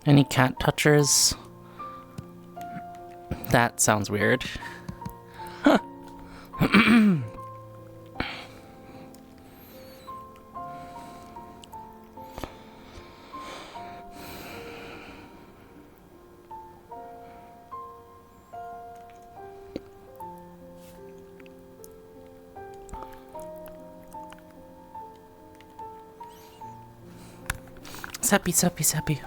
Any cat touchers? That sounds weird. Sappy.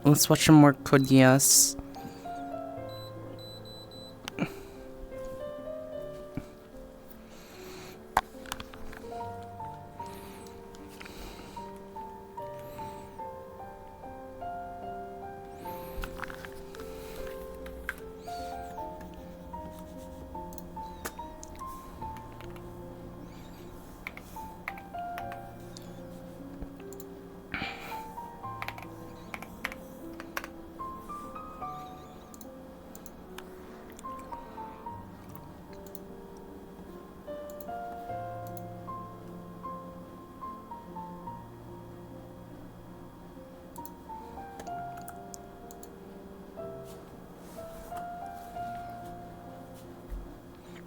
Let's watch some more Code Geass.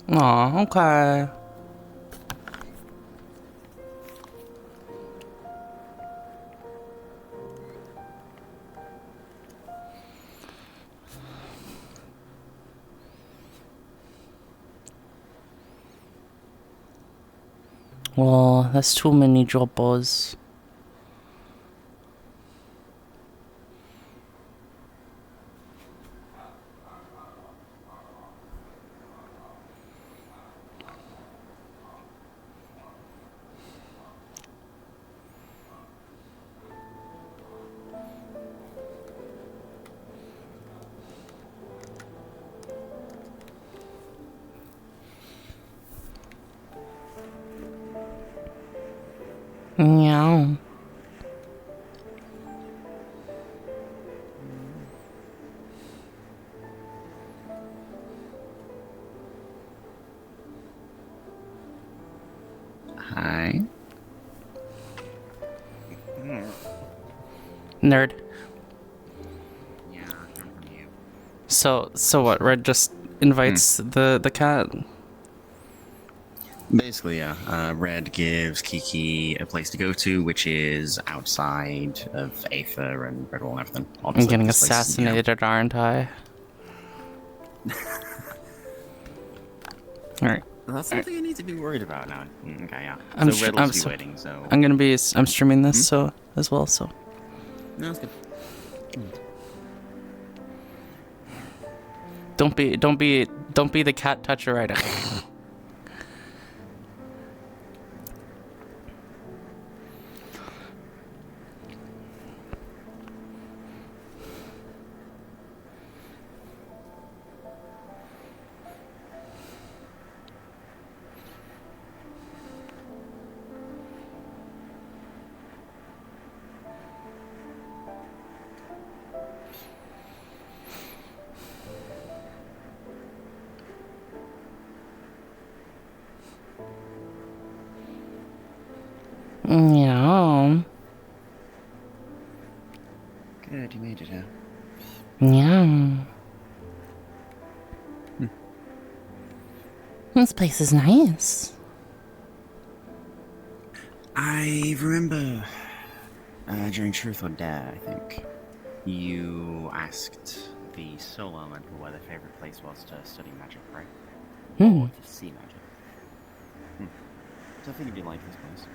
Aw, okay. Well, that's too many droppers. Meow. Hi. Nerd. Yeah, I'm from you. So what? Red just invites the cat. Basically, yeah. Red gives Kiki a place to go to, which is outside of Aether and Redwall and everything. I'm Obviously, getting this place is, assassinated, aren't I? Alright. That's something you need to be worried about now. Okay, yeah. I'm So Red will be waiting, so... I'm streaming this as well, so. No, that's good. Don't be the cat toucher right now. Yeah. Good, you made it, huh? Yeah. This place is nice. I remember during Truth or Dare, I think, you asked the Soul Elemental where their favorite place was to study magic, right? Or to see magic. So I figured you'd like this place.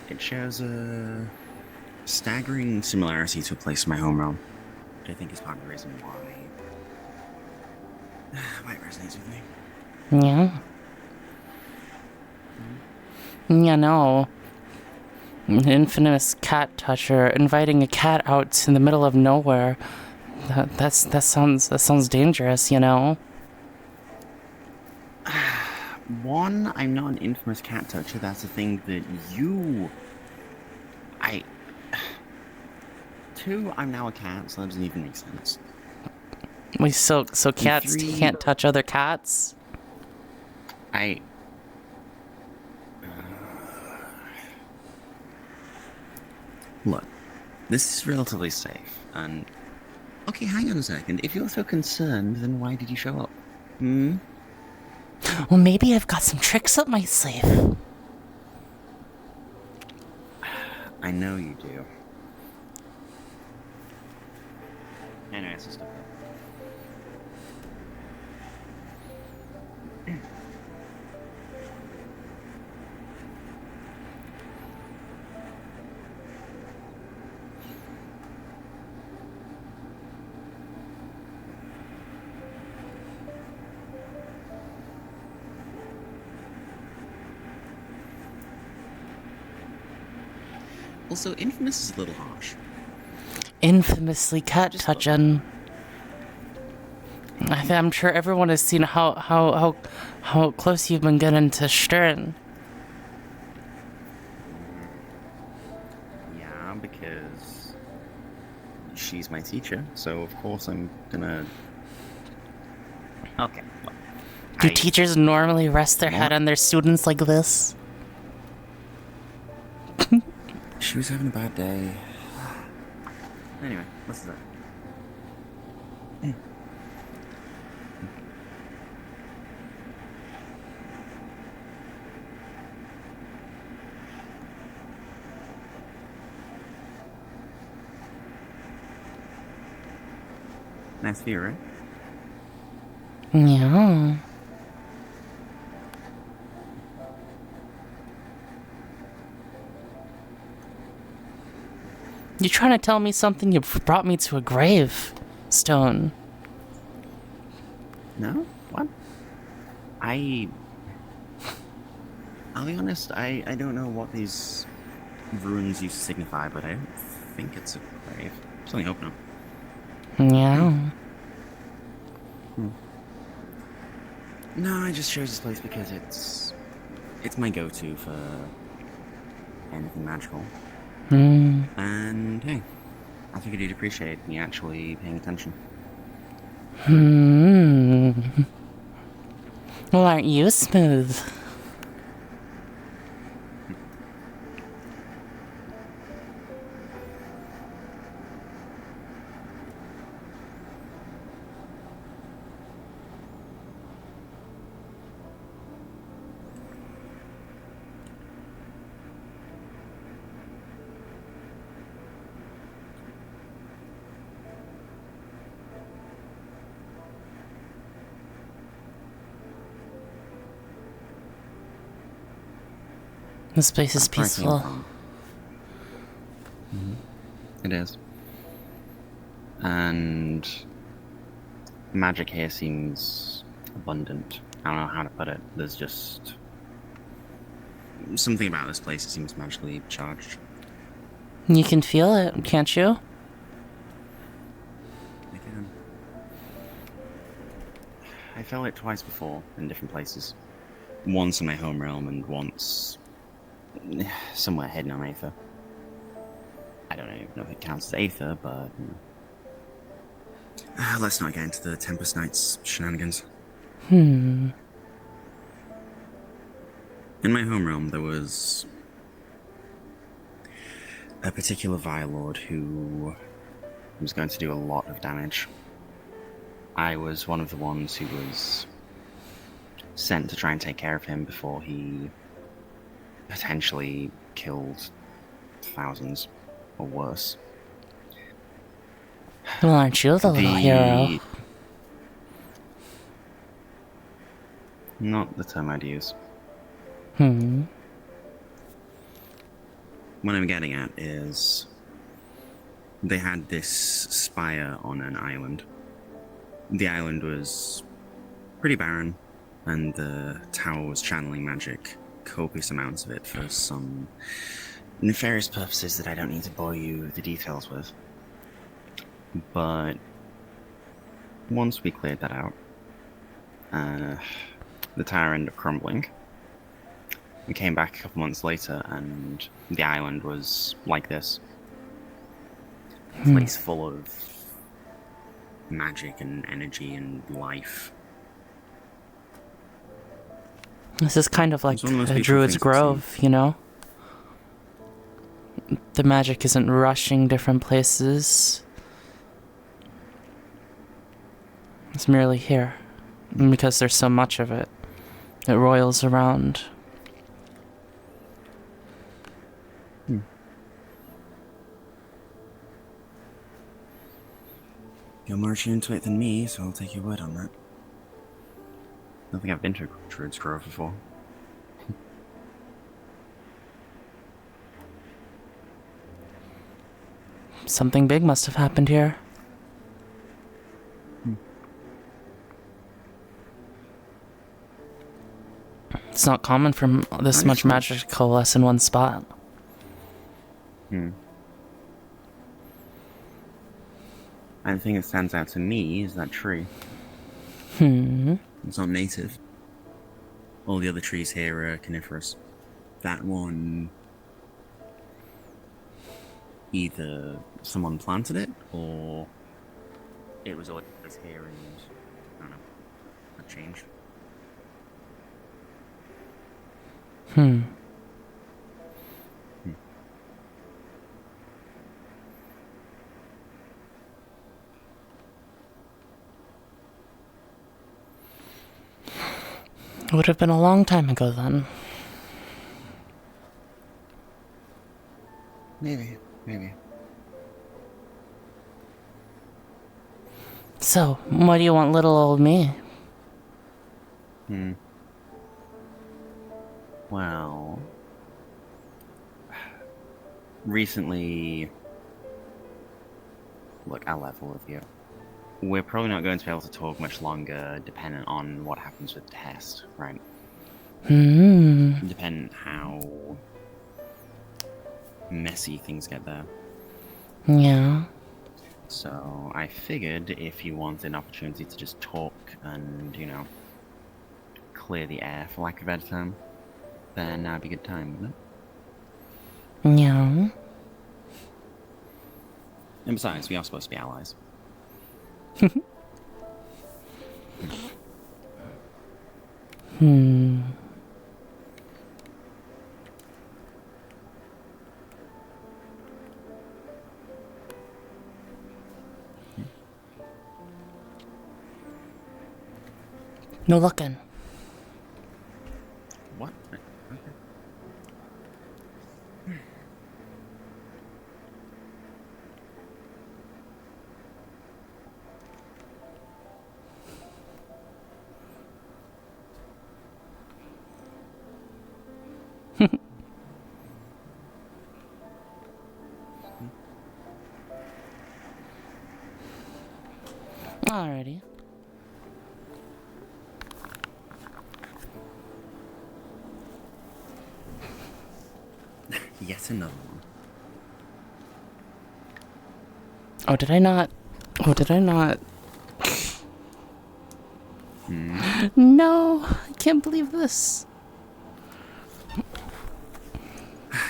It shares a staggering similarity to a place in my home realm, which I think is part of the reason why it resonates with me. Yeah. Yeah, no. An infamous cat toucher inviting a cat out in the middle of nowhere. That sounds dangerous, you know. One, I'm not an infamous cat toucher. That's the thing that you... Two, I'm now a cat, so that doesn't even make sense. Wait, so cats three, can't touch other cats? Look, this is relatively safe, and... Okay, hang on a second. If you're so concerned, then why did you show up? Hmm? Well, maybe I've got some tricks up my sleeve. I know you do. Anyway, it's just okay. Also, infamous is a little harsh. Infamously cat touching. I'm sure everyone has seen how close you've been getting to Stern. Yeah, because she's my teacher, so of course I'm gonna... Okay, look. Do teachers normally rest their head on their students like this? She was having a bad day. Anyway, what's that? Nice view, right? Yeah. You trying to tell me something? You brought me to a grave stone. No? What? I'll be honest, I don't know what these runes used to signify, but I don't think it's a grave. Something open up. Yeah. No, I just chose this place because it's my go-to for anything magical. And hey, I figured you'd appreciate me actually paying attention. Well, aren't you smooth? This place is peaceful. It is. And magic here seems abundant. I don't know how to put it. There's just something about this place that seems magically charged. You can feel it, can't you? I can. I felt it twice before in different places. Once in my home realm and once somewhere hidden on Aether. I don't even know if it counts as Aether, but... let's not get into the Tempest Knight's shenanigans. In my home realm, there was a particular Vilelord who was going to do a lot of damage. I was one of the ones who was sent to try and take care of him before he potentially killed thousands or worse. Well, aren't you the little hero? Not the term I'd use. What I'm getting at is they had this spire on an island. The island was pretty barren, and the tower was channeling magic, copious amounts of it, for some nefarious purposes that I don't need to bore you with the details with. But once we cleared that out, the tower ended up crumbling. We came back a couple months later, and the island was like this. A place full of magic and energy and life. This is kind of like a Druid's Grove, you know? the magic isn't rushing different places. It's merely here. And because there's so much of it, it roils around. You're more attuned to it than me, so I'll take your word on that. I don't think I've been to Druid's Grove before. Something big must have happened here. It's not common for this much magic to coalesce in one spot. And the thing that stands out to me is that tree. It's not native. All the other trees here are coniferous. That one, either someone planted it, or it was always here and, I don't know, that changed. It would have been a long time ago then. Maybe. So, what do you want little old me? Well, recently, look, I'll level with you. We're probably not going to be able to talk much longer, dependent on what happens with the test, right? Dependent how messy things get there. Yeah. So I figured if you want an opportunity to just talk and, you know, clear the air, for lack of a better term, then that'd be a good time, wouldn't it? Yeah. And besides, we are supposed to be allies. No looking. What? Alrighty. Yet another one. Oh, did I not? No, I can't believe this.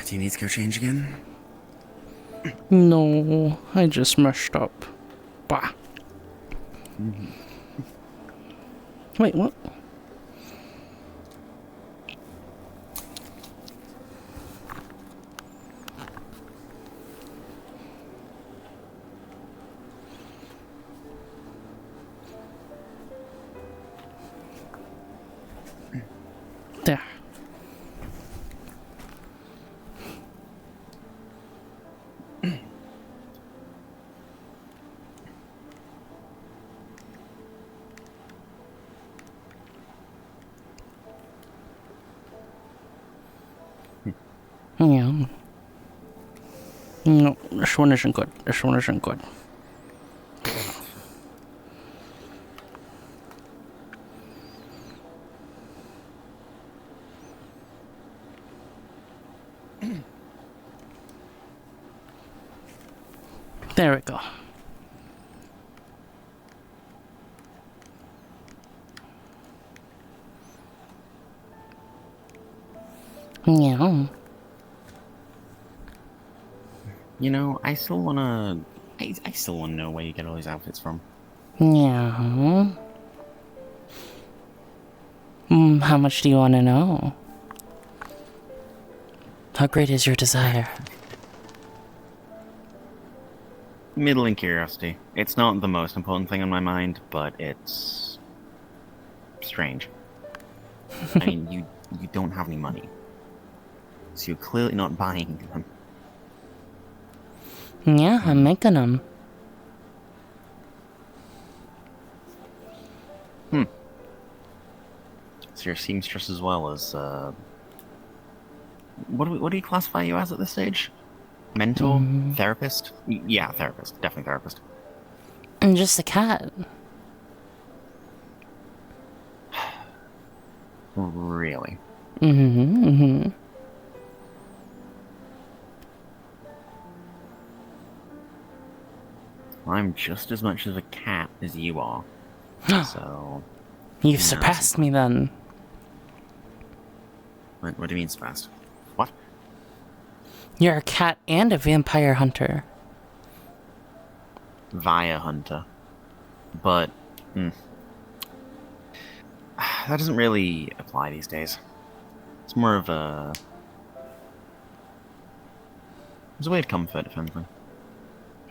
Do you need to go change again? No, I just messed up. Bah. Wait, what? There. Yeah. No, this one isn't good. There we go. Yeah. You know, I still wanna know where you get all these outfits from. Yeah. How much do you want to know? How great is your desire? Middling curiosity. It's not the most important thing on my mind, but it's strange. I mean, you don't have any money, so you're clearly not buying them. Yeah, I'm making them. So you're a seamstress as well as what do you classify you as at this stage? Mentor, therapist? Yeah, therapist, definitely therapist. And just a cat. Really? Mm-hmm. I'm just as much of a cat as you are. So You've no, surpassed me then. What do you mean fast? What? You're a cat and a vampire hunter. Via hunter. But that doesn't really apply these days. It's more of a it's a weird comfort, if anything.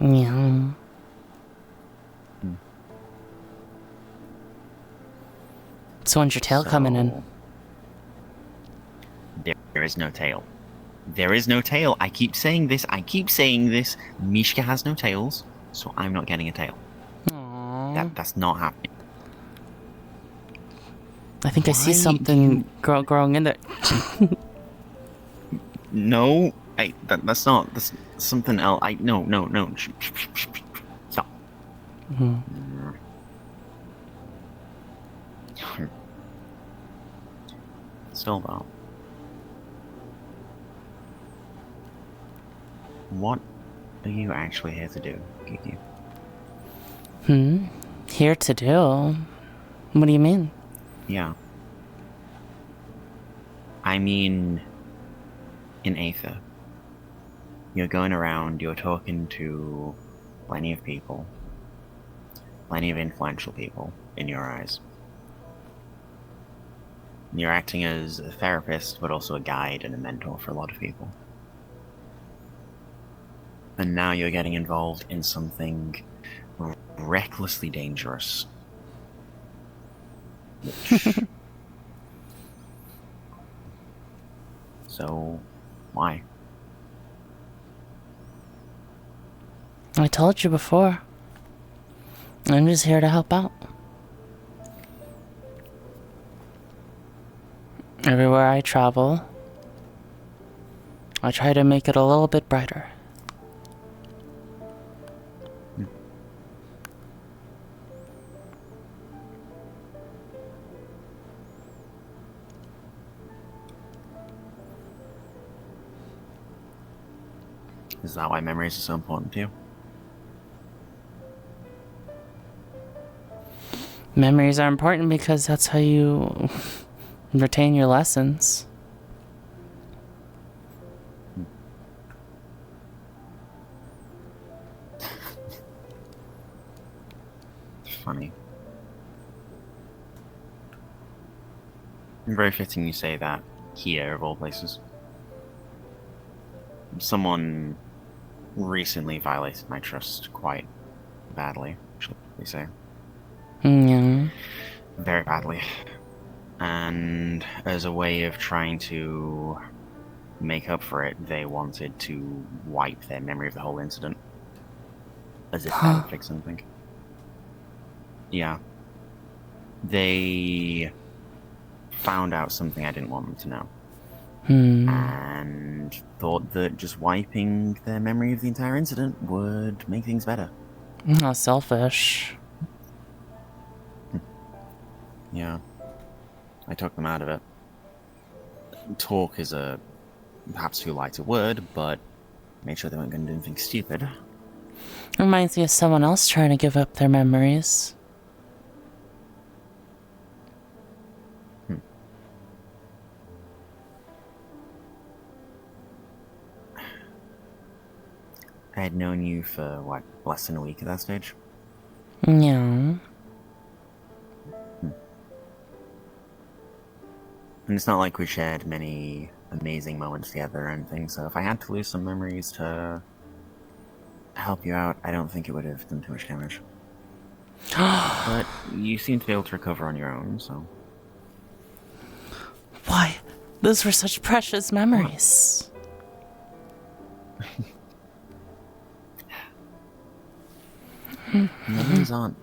Yeah. So when's your tail coming in? There is no tail. There is no tail. I keep saying this. Mishka has no tails, so I'm not getting a tail. Aww. That's not happening. I think I see something growing in there. No, that's not. That's something else. No. Stop. Still though. What are you actually here to do, Kiki? Here to do? What do you mean? Yeah. I mean, in Aether. You're going around, you're talking to plenty of people. Plenty of influential people, in your eyes. You're acting as a therapist, but also a guide and a mentor for a lot of people. And now you're getting involved in something recklessly dangerous. So, why? I told you before. I'm just here to help out. Everywhere I travel, I try to make it a little bit brighter. Is that why memories are so important to you? Memories are important because that's how you retain your lessons. Funny. Very fitting you say that here, of all places. Someone recently violated my trust quite badly, shall we say. Yeah. Very badly. And as a way of trying to make up for it, they wanted to wipe their memory of the whole incident. As if that would fix something. Yeah. They found out something I didn't want them to know. And thought that just wiping their memory of the entire incident would make things better. How selfish. Yeah. I took them out of it. Talk is a perhaps too light a word, but made sure they weren't going to do anything stupid. Reminds me of someone else trying to give up their memories. I had known you for, what, less than a week at that stage? Yeah. And it's not like we shared many amazing moments together or anything, so if I had to lose some memories to help you out, I don't think it would have done too much damage. But you seem to be able to recover on your own, so... Why? Those were such precious memories. Memories aren't...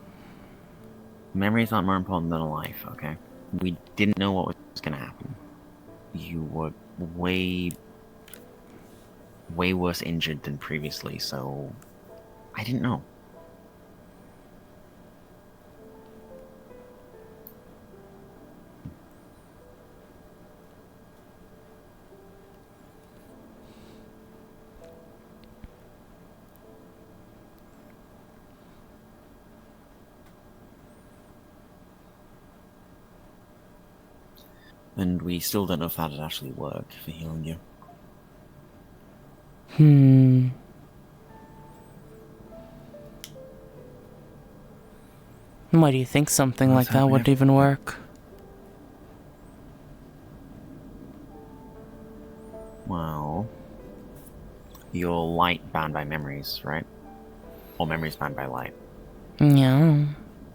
Memories aren't more important than a life, okay? We didn't know what was going to happen. You were way worse injured than previously, so I didn't know. And we still don't know if that'd actually work for healing you. Why do you think something like that would even work? Well, you're light bound by memories, right? Or memories bound by light. Yeah.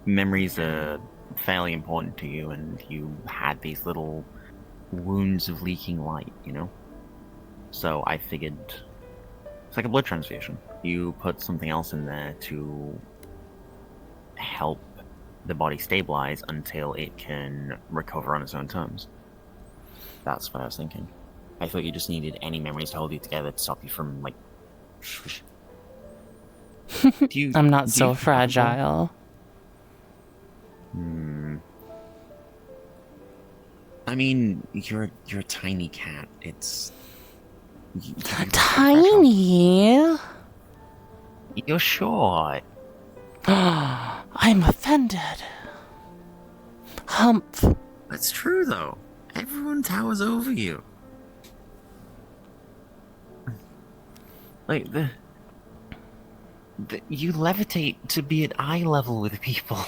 Memories are fairly important to you, and you had these little wounds of leaking light, you know? So I figured it's like a blood transfusion. You put something else in there to help the body stabilize until it can recover on its own terms. That's what I was thinking. I thought you just needed any memories to hold you together to stop you from, like... I'm not so fragile. I mean, you're a tiny cat. It's... Tiny? You're short. I'm offended. Humph. That's true, though. Everyone towers over you. Like, you levitate to be at eye level with people.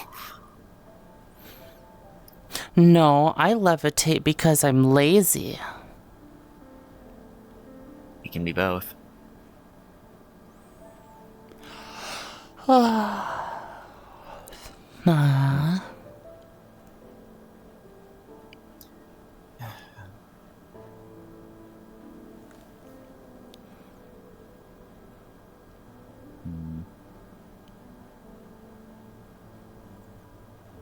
No, I levitate because I'm lazy. It can be both.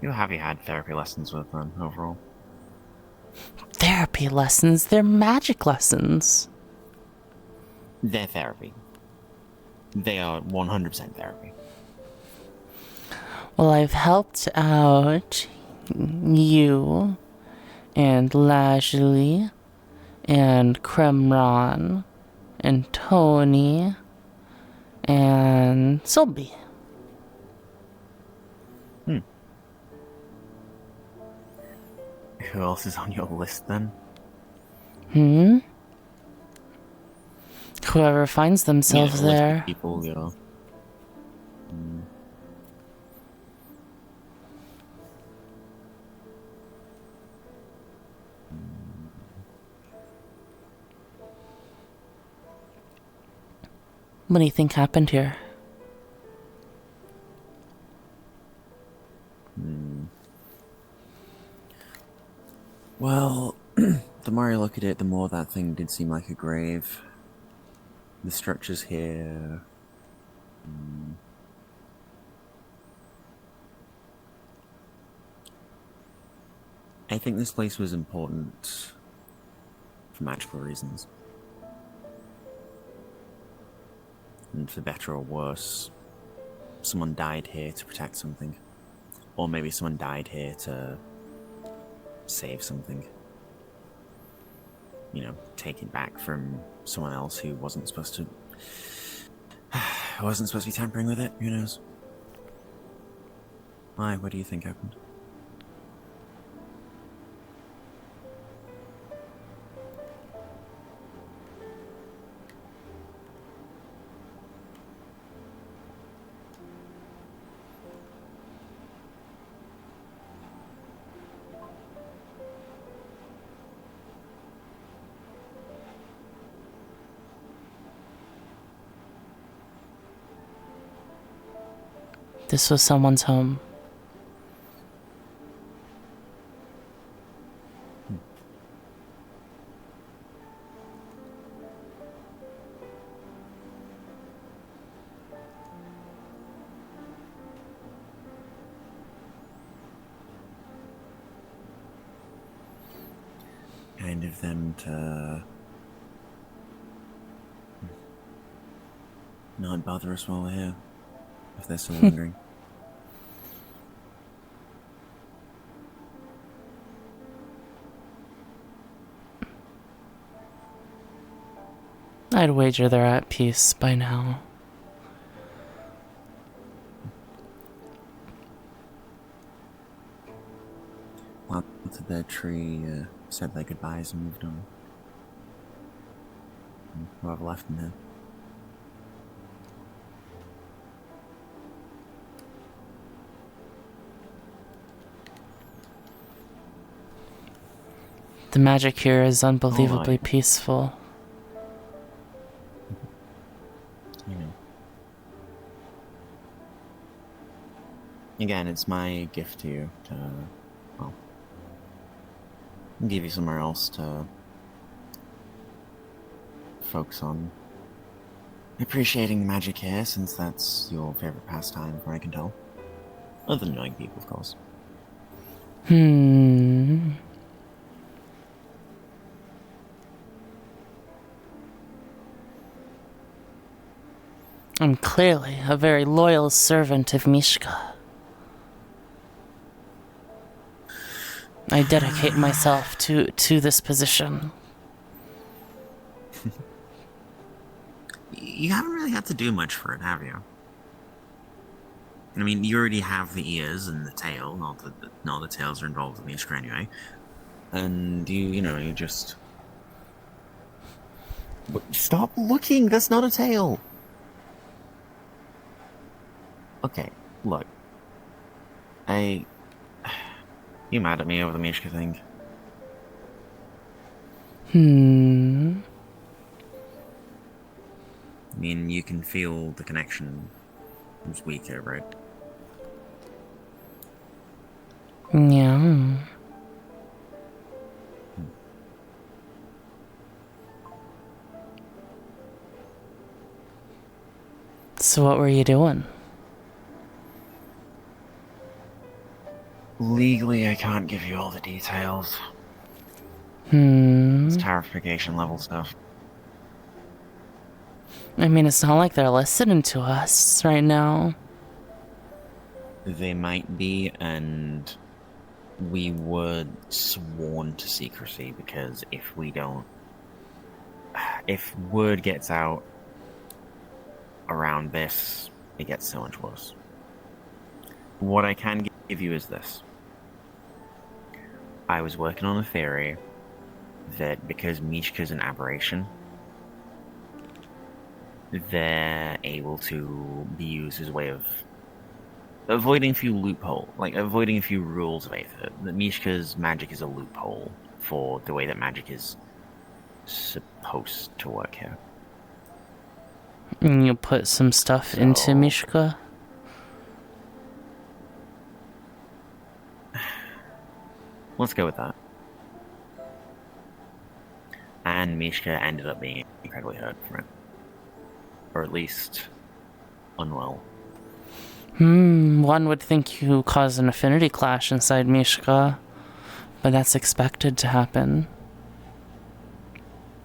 Who have you had therapy lessons with, then, overall? Therapy lessons? They're magic lessons. They're therapy. They are 100% therapy. Well, I've helped out you and Lashley and Kremron and Tony and Sulby. Who else is on your list, then? Whoever finds themselves there. People, yeah. What do you think happened here? Well, the more I look at it, the more that thing did seem like a grave. The structures here... I think this place was important for magical reasons. And for better or worse, someone died here to protect something. Or maybe someone died here to save something. You know, take it back from someone else who wasn't supposed to... wasn't supposed to be tampering with it, who knows? Why, what do you think happened? This was someone's home. Kind of them to not bother us while we're here, if they're still wondering. I'd wager they're at peace by now. Planted their tree, said their goodbyes and moved on. And whoever left them here. The magic here is unbelievably Alright. peaceful. You know. Again, it's my gift to you to, well, give you somewhere else to focus on appreciating the magic here, since that's your favorite pastime, from what I can tell. Other than knowing people, of course. I'm clearly a very loyal servant of Mishka. I dedicate myself to this position. You haven't really had to do much for it, have you? I mean, you already have the ears and the tail. Not that the tails are involved in the Ishka anyway. And you just... Stop looking! That's not a tail! Okay, look. You mad at me over the Mishka thing? I mean, you can feel the connection was weaker, right? Yeah. So what were you doing? Legally, I can't give you all the details. It's tarification level stuff. I mean, it's not like they're listening to us right now. They might be, and we were sworn to secrecy, because if word gets out around this, it gets so much worse. What I can give you is this. I was working on a theory that because Mishka's an aberration, they're able to be used as a way of avoiding a few avoiding a few rules of Aether. That Mishka's magic is a loophole for the way that magic is supposed to work here. And you put some stuff into Mishka? Let's go with that. And Mishka ended up being incredibly hurt from it. Or at least unwell. One would think you caused an affinity clash inside Mishka, but that's expected to happen.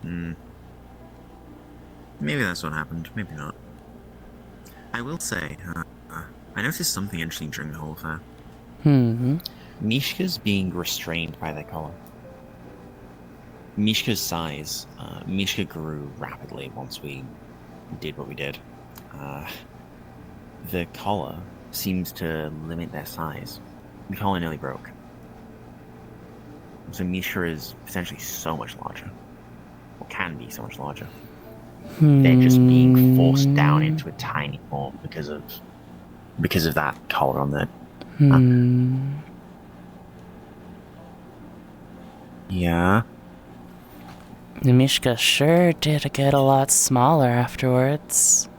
Maybe that's what happened, maybe not. I will say, I noticed something interesting during the whole affair. Mishka's being restrained by their collar. Mishka's size. Mishka grew rapidly once we did what we did. The collar seems to limit their size. The collar nearly broke. So Mishka is potentially so much larger. Or can be so much larger. They're just being forced down into a tiny form because of that collar on there. Yeah. The Mishka sure did get a lot smaller afterwards.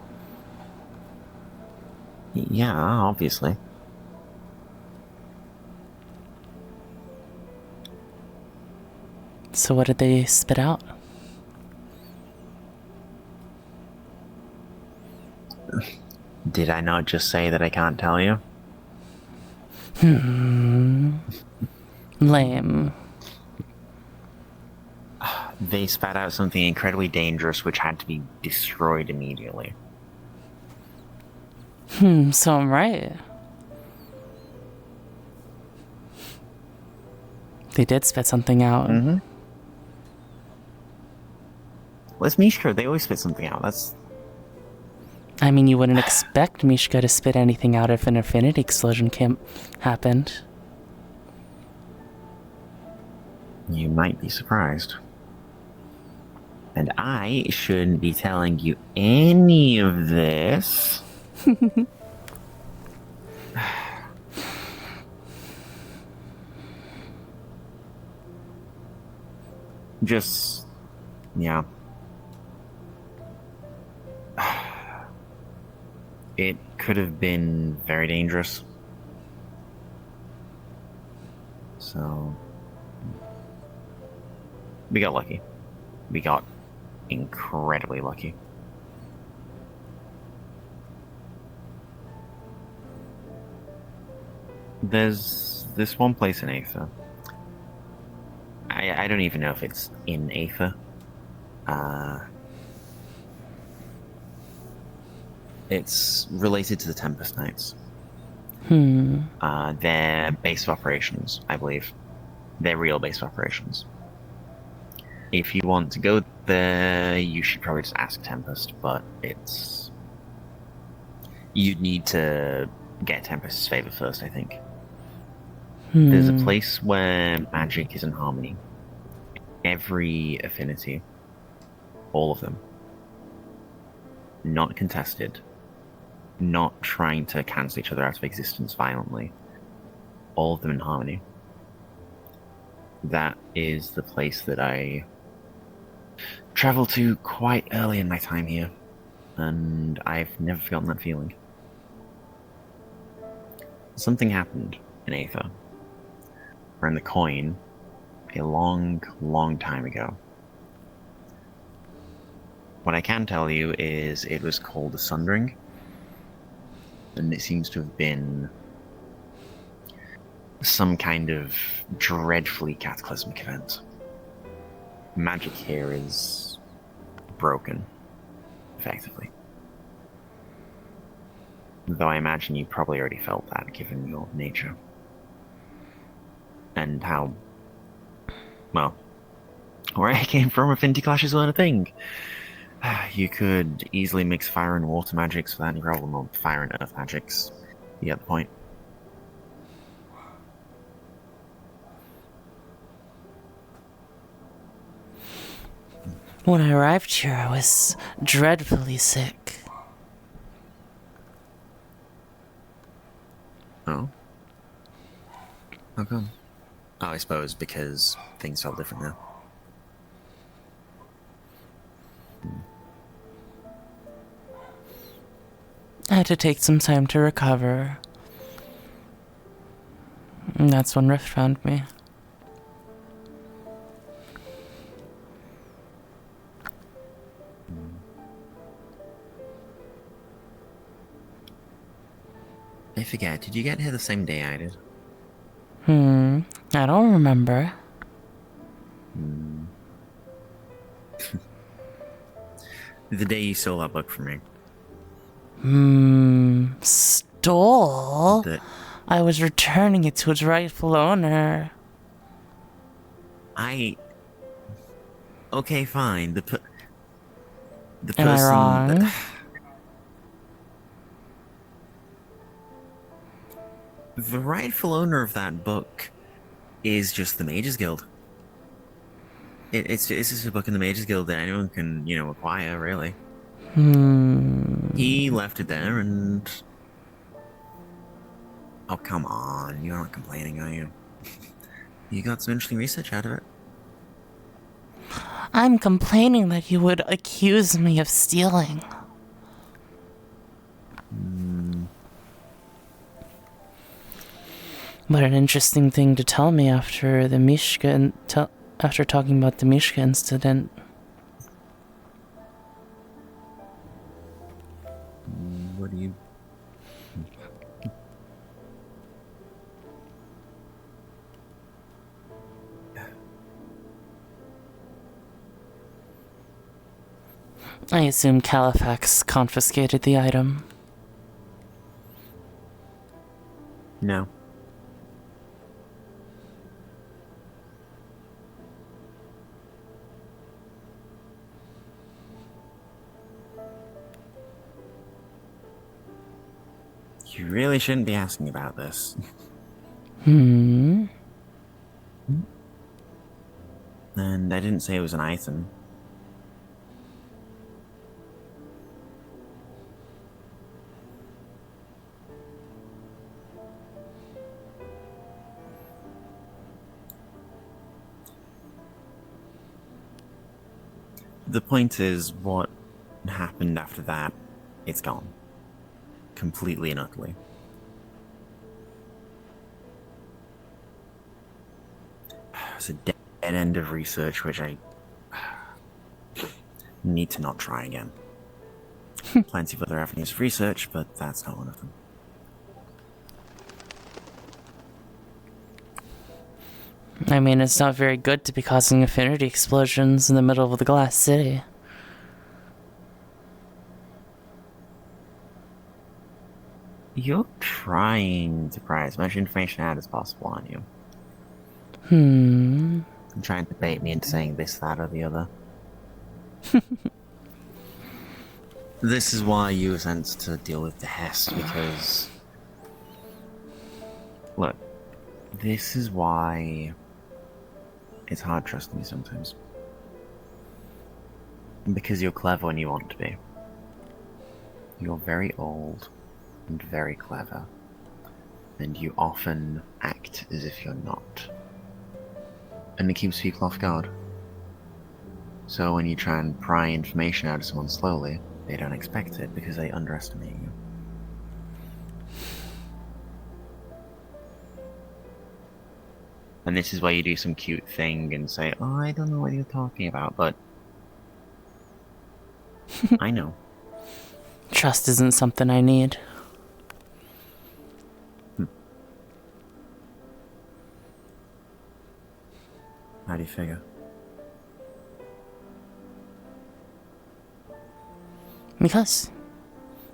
Yeah, obviously. So what did they spit out? Did I not just say that I can't tell you? Lame. They spat out something incredibly dangerous which had to be destroyed immediately. So I'm right. They did spit something out. Mm-hmm. Well, it's Mishka. They always spit something out. That's... I mean, you wouldn't expect Mishka to spit anything out if an infinity explosion happened. You might be surprised. And I shouldn't be telling you any of this. Just, yeah. It could have been very dangerous. So, we got lucky. We got incredibly lucky. There's this one place in Aether. I don't even know if it's in Aether. It's related to the Tempest Knights. Their base of operations, I believe. Their real base of operations. If you want to go there, you should probably just ask Tempest, but it's... You'd need to get Tempest's favor first, I think. There's a place where magic is in harmony. Every affinity, all of them, not contested, not trying to cancel each other out of existence violently, all of them in harmony. That is the place that I traveled to quite early in my time here, and I've never forgotten that feeling. Something happened in Aether, or in the coin, a long, long time ago. What I can tell you is it was called the Sundering, and it seems to have been some kind of dreadfully cataclysmic event. Magic here is broken, effectively. Though I imagine you probably already felt that, given your nature. And how, well, where I came from, affinity clashes weren't a thing. You could easily mix fire and water magics without any problem, or fire and earth magics. You get the point. When I arrived here, I was dreadfully sick. Oh? How come? Oh, I suppose because things felt different now. I had to take some time to recover. And that's when Rift found me. I forget, did you get here the same day I did? I don't remember. The day you stole that book from me. Stole? I was returning it to its rightful owner. Okay, fine. The Am I person... wrong? The rightful owner of that book is just the Mages Guild. It's just a book in the Mages Guild that anyone can, acquire, really. He left it there and... Oh, come on. You're not complaining, are you? You got some interesting research out of it. I'm complaining that you would accuse me of stealing. What an interesting thing to tell me after the after talking about the Mishka incident. What do you... I assume Califax confiscated the item. No. You really shouldn't be asking about this. Hmm. And I didn't say it was an item. The point is, what happened after that, it's gone. Completely and utterly. It's a dead end of research which I need to not try again. Plenty of other avenues of research, but that's not one of them. I mean, it's not very good to be causing infinity explosions in the middle of the glass city. You're trying to pry as much information out as possible, aren't you? You're trying to bait me into saying this, that, or the other. This is why you were sent to deal with the Hest, because... Look, this is why it's hard trusting you sometimes. Because you're clever when you want to be. You're very old and very clever, and you often act as if you're not. And it keeps people off guard. So when you try and pry information out of someone slowly, they don't expect it because they underestimate you. And this is why you do some cute thing and say, oh, I don't know what you're talking about, but I know. Trust isn't something I need. How do you figure? Because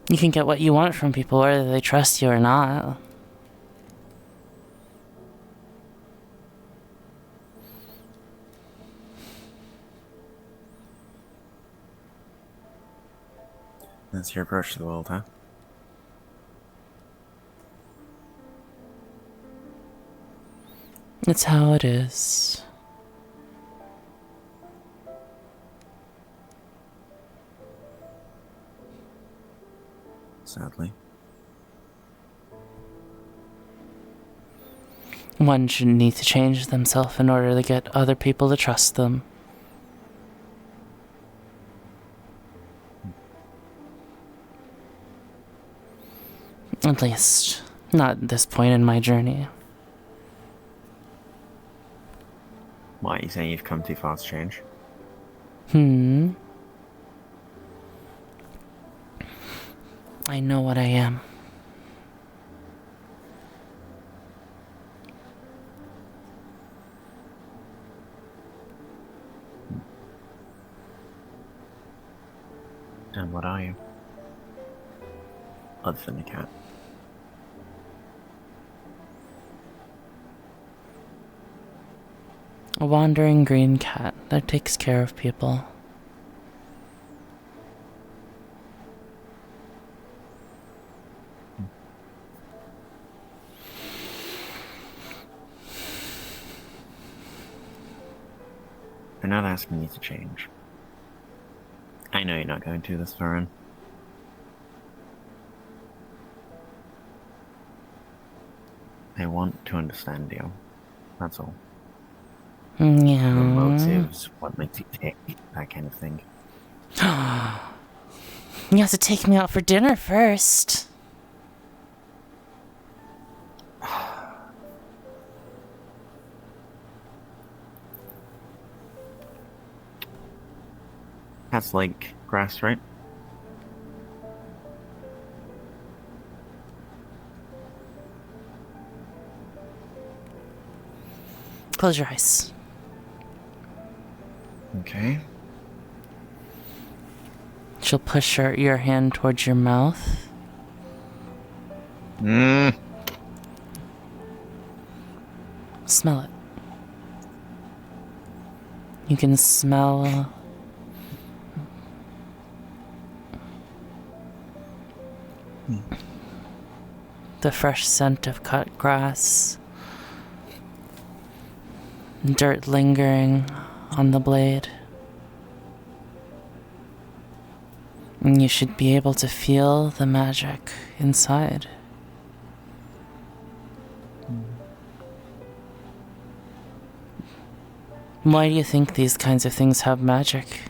you can get what you want from people whether they trust you or not. That's your approach to the world, huh? It's how it is. Sadly. One shouldn't need to change themselves in order to get other people to trust them. At least, not at this point in my journey. Why, are you saying you've come too far to change? I know what I am. And what are you? Other than a cat. A wandering green cat that takes care of people. I'm not asking you to change. I know you're not going to this far in. I want to understand you. That's all. Your Yeah. motives, what makes you tick, that kind of thing. You have to take me out for dinner first. Cats like grass, right? Close your eyes. Okay. She'll push your hand towards your mouth. Mmm. Smell it. You can smell the fresh scent of cut grass, dirt lingering on the blade. And you should be able to feel the magic inside. Why do you think these kinds of things have magic?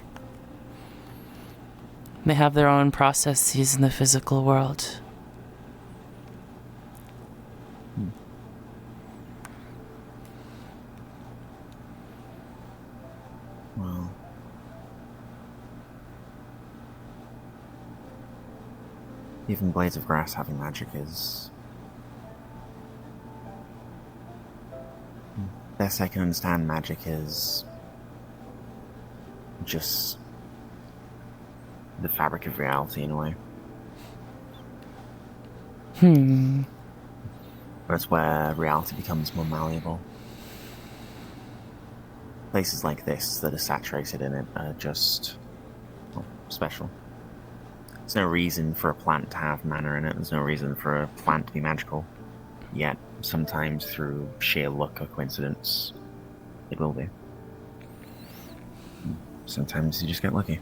They have their own processes in the physical world. Well, even blades of grass having magic is... Best I can understand, magic is just the fabric of reality in a way. That's where reality becomes more malleable. Places like this that are saturated in it are just, well, special. There's no reason for a plant to have mana in it. There's no reason for a plant to be magical. Yet, sometimes through sheer luck or coincidence, it will be. Sometimes you just get lucky.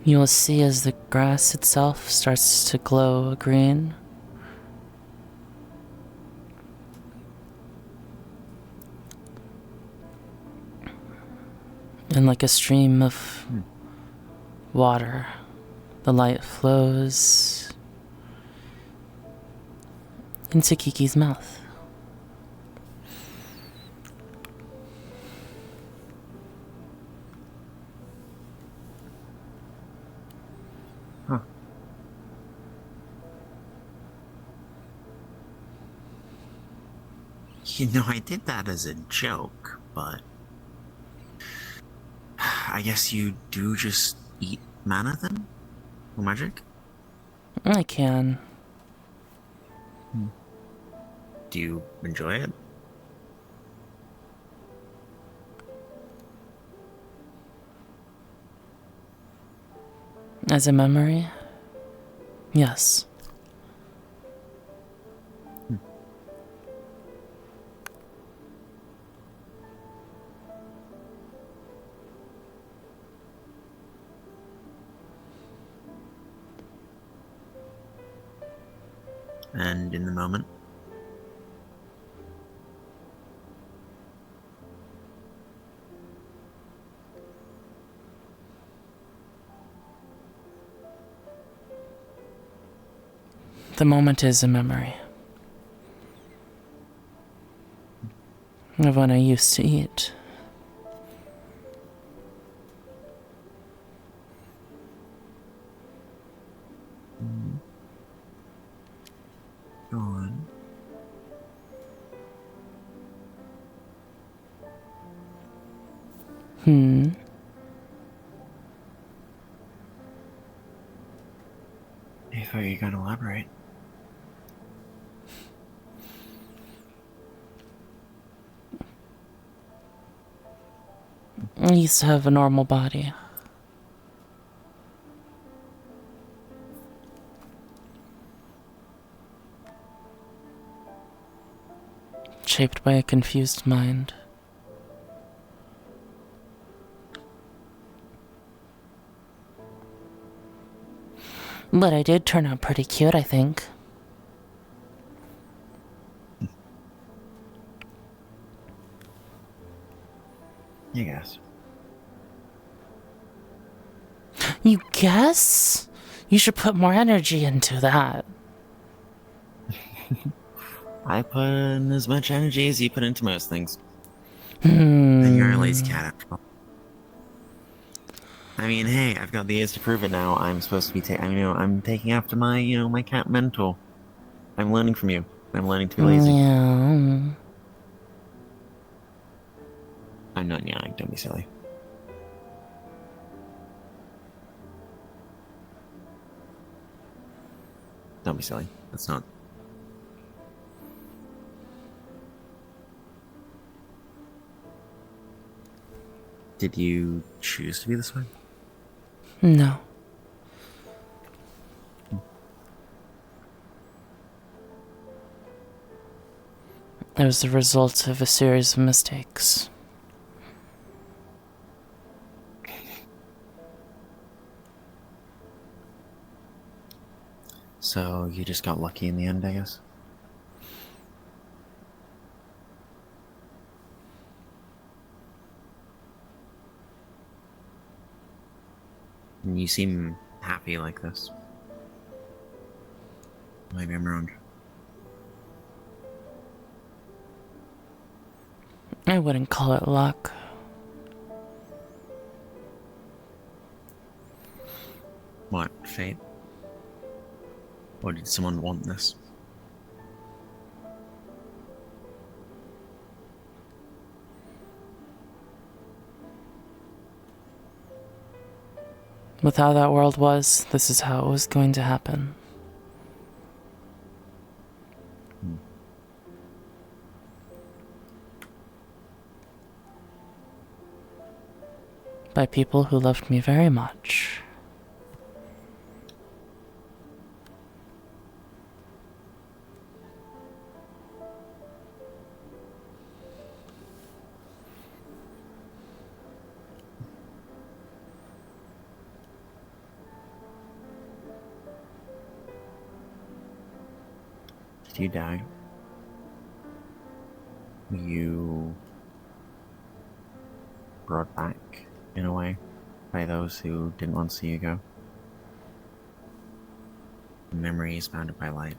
You will see as the grass itself starts to glow green. And like a stream of water, the light flows into Kiki's mouth. Huh. You know, I did that as a joke, but I guess you do just eat mana then? Or magic? I can. Do you enjoy it? As a memory? Yes. And in the moment? The moment is a memory of when I used to eat. Go on. I thought you were going to elaborate. I used to have a normal body. Shaped by a confused mind. But I did turn out pretty cute, I think. You guess. You guess? You should put more energy into that. I put in as much energy as you put into most things. And you're a lazy cat after all. I mean, hey, I've got the years to prove it now. I'm supposed to be I'm taking after my, my cat mentor. I'm learning from you. I'm learning to be lazy. Yeah. I'm not yawning, don't be silly. Don't be silly. That's not. Did you choose to be this way? No. It was the result of a series of mistakes. So you just got lucky in the end, I guess? And you seem happy like this. Maybe I'm wrong. I wouldn't call it luck. What, fate? Or did someone want this? With how that world was, this is how it was going to happen. By people who loved me very much. Did you die? Were you brought back, in a way, by those who didn't want to see you go? Memory is bounded by light.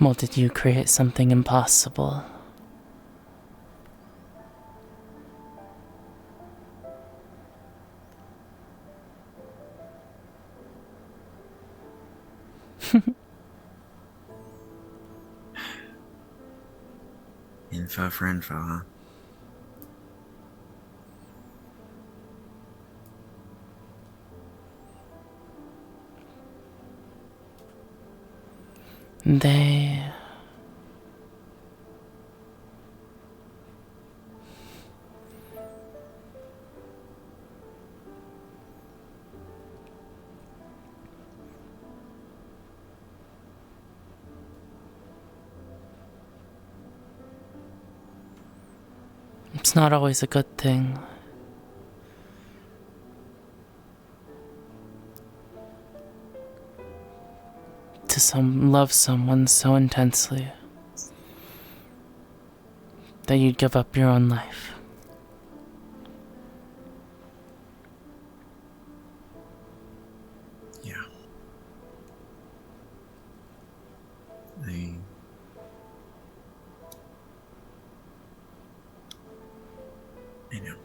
Well, did you create something impossible? Info for info, huh? They... It's not always a good thing. To love someone so intensely that you'd give up your own life. Yeah. I know.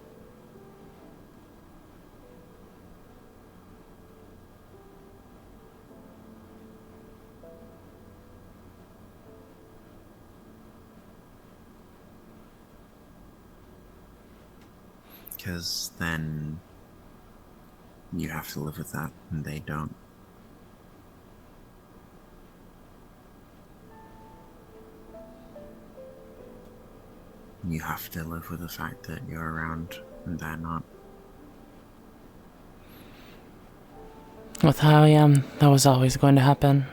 Because then you have to live with that, and they don't. You have to live with the fact that you're around and they're not. With how I am, that was always going to happen.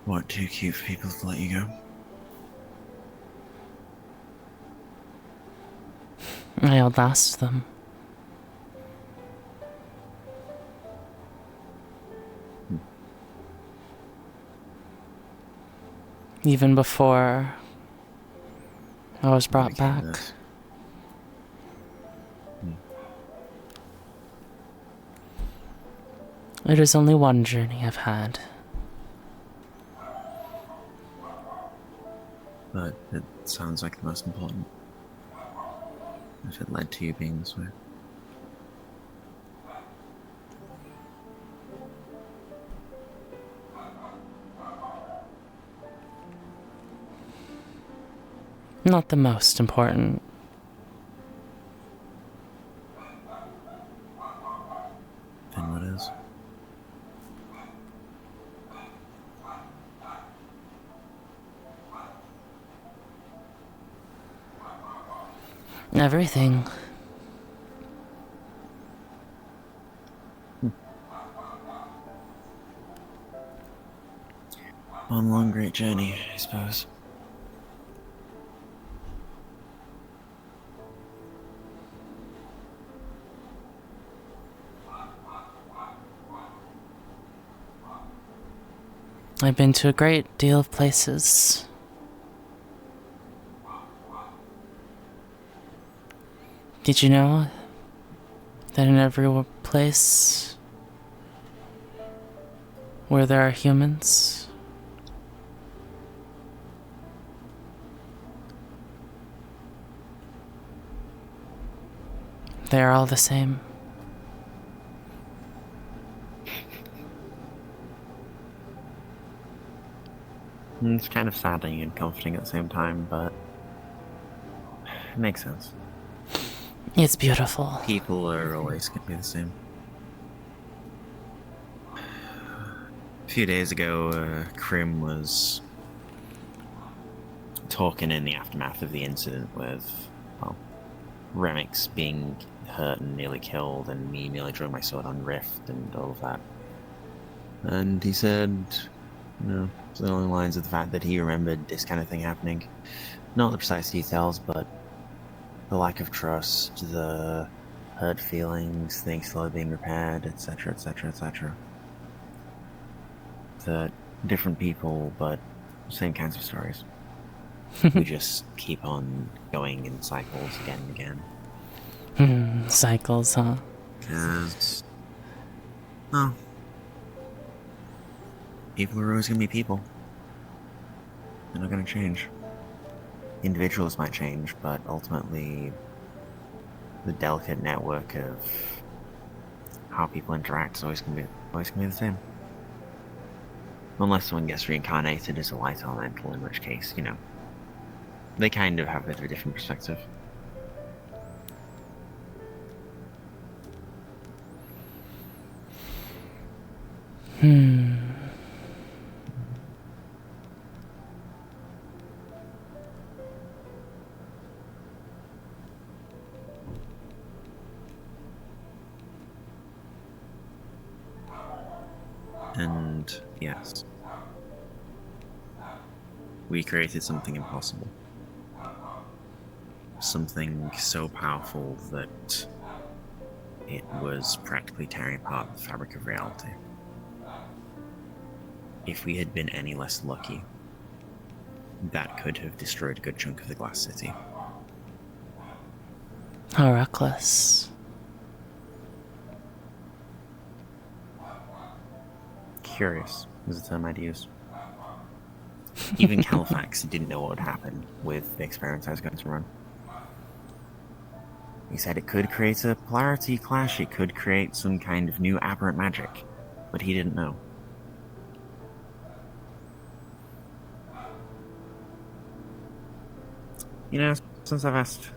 What, too cute for people to let you go? I outlast them. even before I was What brought became back. this? It is only one journey I've had. But it sounds like the most important. If it led to you being this way. Not the most important. Then what is? Everything. One long great journey, I suppose. I've been to a great deal of places. Did you know that in every place where there are humans, they are all the same? It's kind of saddening and comforting at the same time, but it makes sense. It's beautiful. People are always going to be the same. A few days ago, Krim was talking in the aftermath of the incident with, well, Remix being hurt and nearly killed, and me nearly drawing my sword on Rift and all of that. And he said, along the lines of the fact that he remembered this kind of thing happening. Not the precise details, but the lack of trust, the hurt feelings, things slowly being repaired, etc., etc., etc. The different people, but same kinds of stories. We just keep on going in cycles again and again. Cycles, huh? Because, well, people are always going to be people. They're not going to change. Individuals might change, but ultimately, the delicate network of how people interact is always going to be the same. Unless someone gets reincarnated as a light elemental, in which case, they kind of have a bit of a different perspective. And yes, we created something impossible. Something so powerful that it was practically tearing apart the fabric of reality. If we had been any less lucky, that could have destroyed a good chunk of the Glass City. How reckless. Curious is the term I'd use. Even Califax didn't know what would happen with the experiments I was going to run. He said it could create a polarity clash, it could create some kind of new aberrant magic, but he didn't know. Since I've asked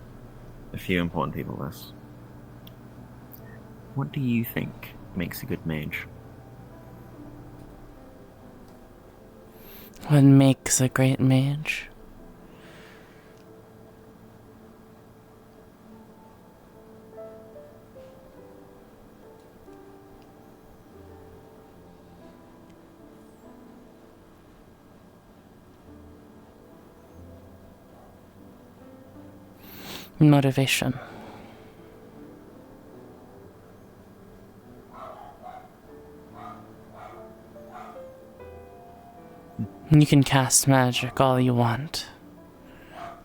a few important people this, what do you think makes a good mage? What makes a great mage? Motivation. You can cast magic all you want.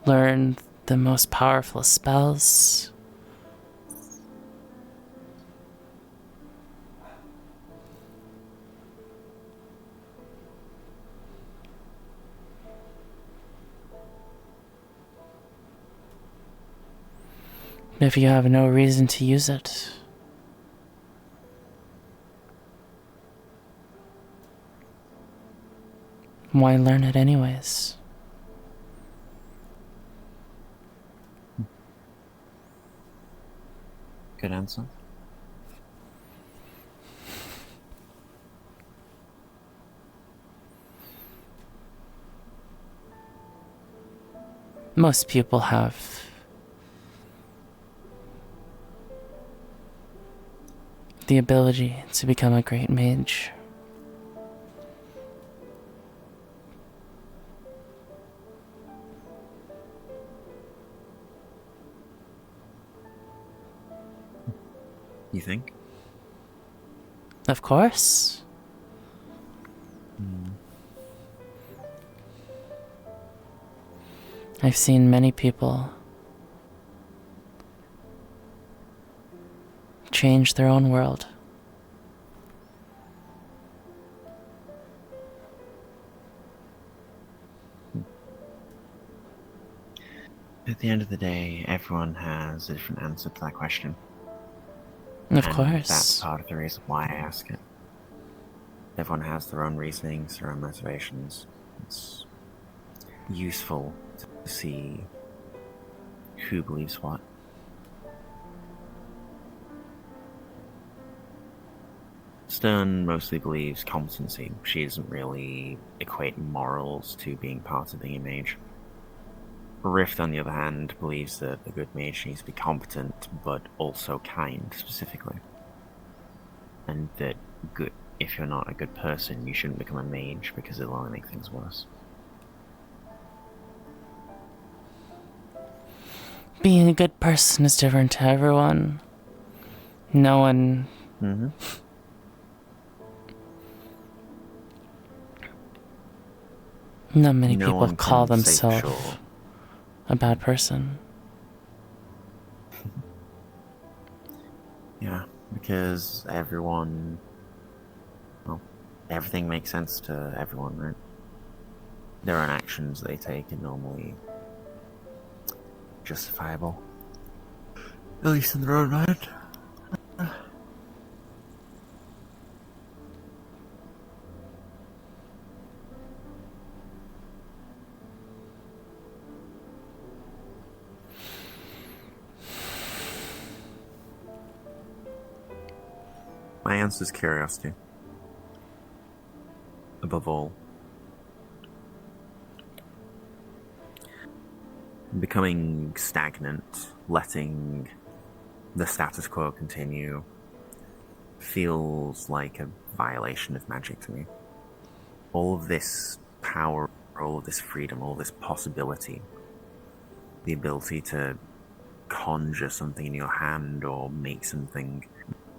Learn the most powerful spells. If you have no reason to use it, why learn it anyways? Good answer. Most people have the ability to become a great mage. You think? Of course. I've seen many people change their own world. At the end of the day, everyone has a different answer to that question. Of And course. that's part of the reason why I ask it. Everyone has their own reasonings, their own motivations. It's useful to see who believes what. Stern mostly believes competency. She doesn't really equate morals to being part of being a mage. Rift, on the other hand, believes that a good mage needs to be competent, but also kind, specifically. And that if you're not a good person, you shouldn't become a mage because it'll only make things worse. Being a good person is different to everyone. No one... Not many No people one call can say for themselves sure. a bad person. Yeah, because everyone... Well, everything makes sense to everyone, right? Their own actions they take are normally justifiable. At least in their own mind. My answer is curiosity. Above all. Becoming stagnant, letting the status quo continue, feels like a violation of magic to me. All of this power, all of this freedom, all this possibility, the ability to conjure something in your hand or make something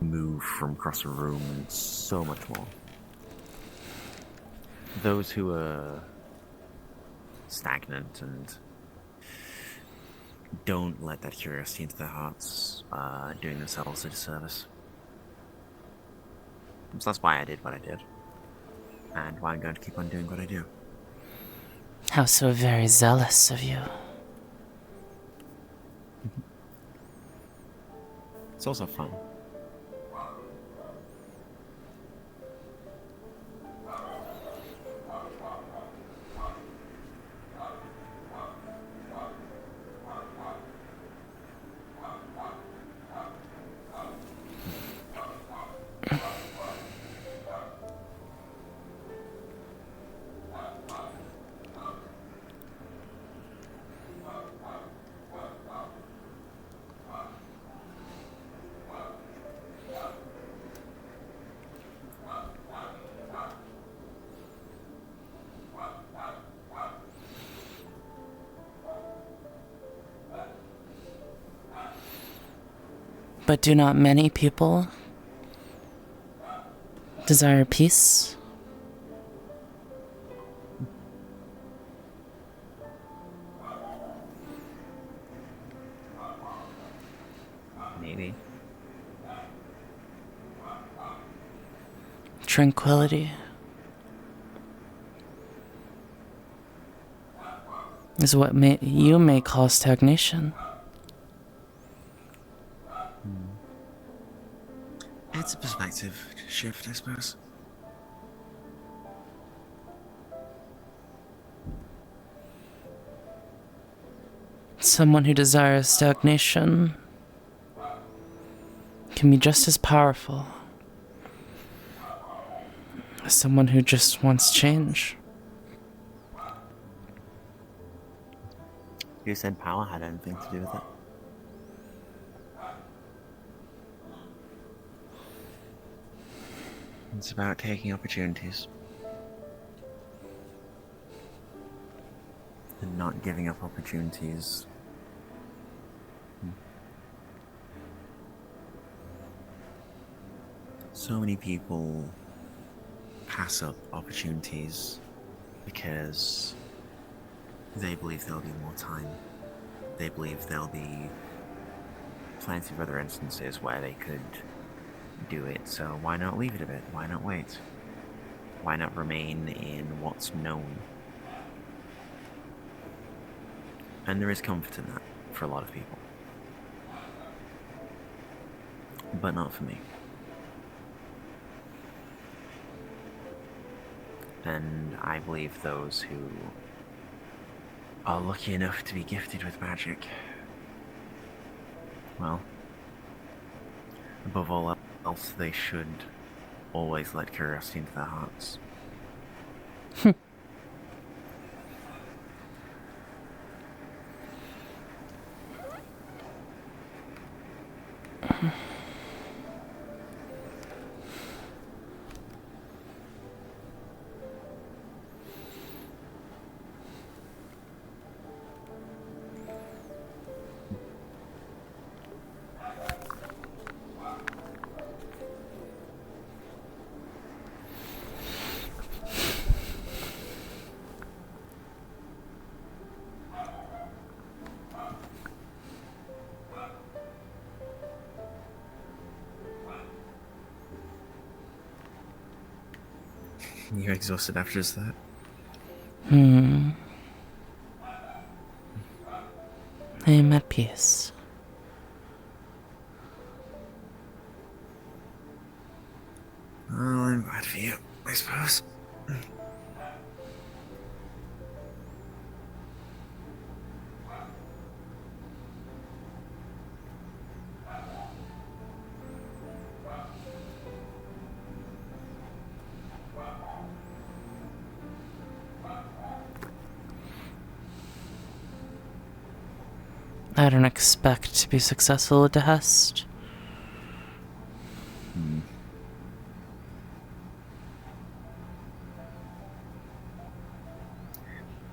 move from across a room, and so much more. Those who are stagnant and don't let that curiosity into their hearts are doing themselves a disservice. So that's why I did what I did, and why I'm going to keep on doing what I do. How so very zealous of you. It's also fun. But do not many people desire peace? Maybe. Tranquility is what you may call stagnation. It's a perspective shift, I suppose. Someone who desires stagnation can be just as powerful as someone who just wants change. You said power had anything to do with it? It's about taking opportunities. And not giving up opportunities. So many people pass up opportunities because they believe there'll be more time. They believe there'll be plenty of other instances where they could do it, so why not leave it a bit? Why not wait? Why not remain in what's known? And there is comfort in that for a lot of people. But not for me. And I believe those who are lucky enough to be gifted with magic, well, above all else, they should always let curiosity into their hearts. You're exhausted after just that? I am at peace. Well, I'm glad for you, I suppose. I don't expect to be successful at Dehest.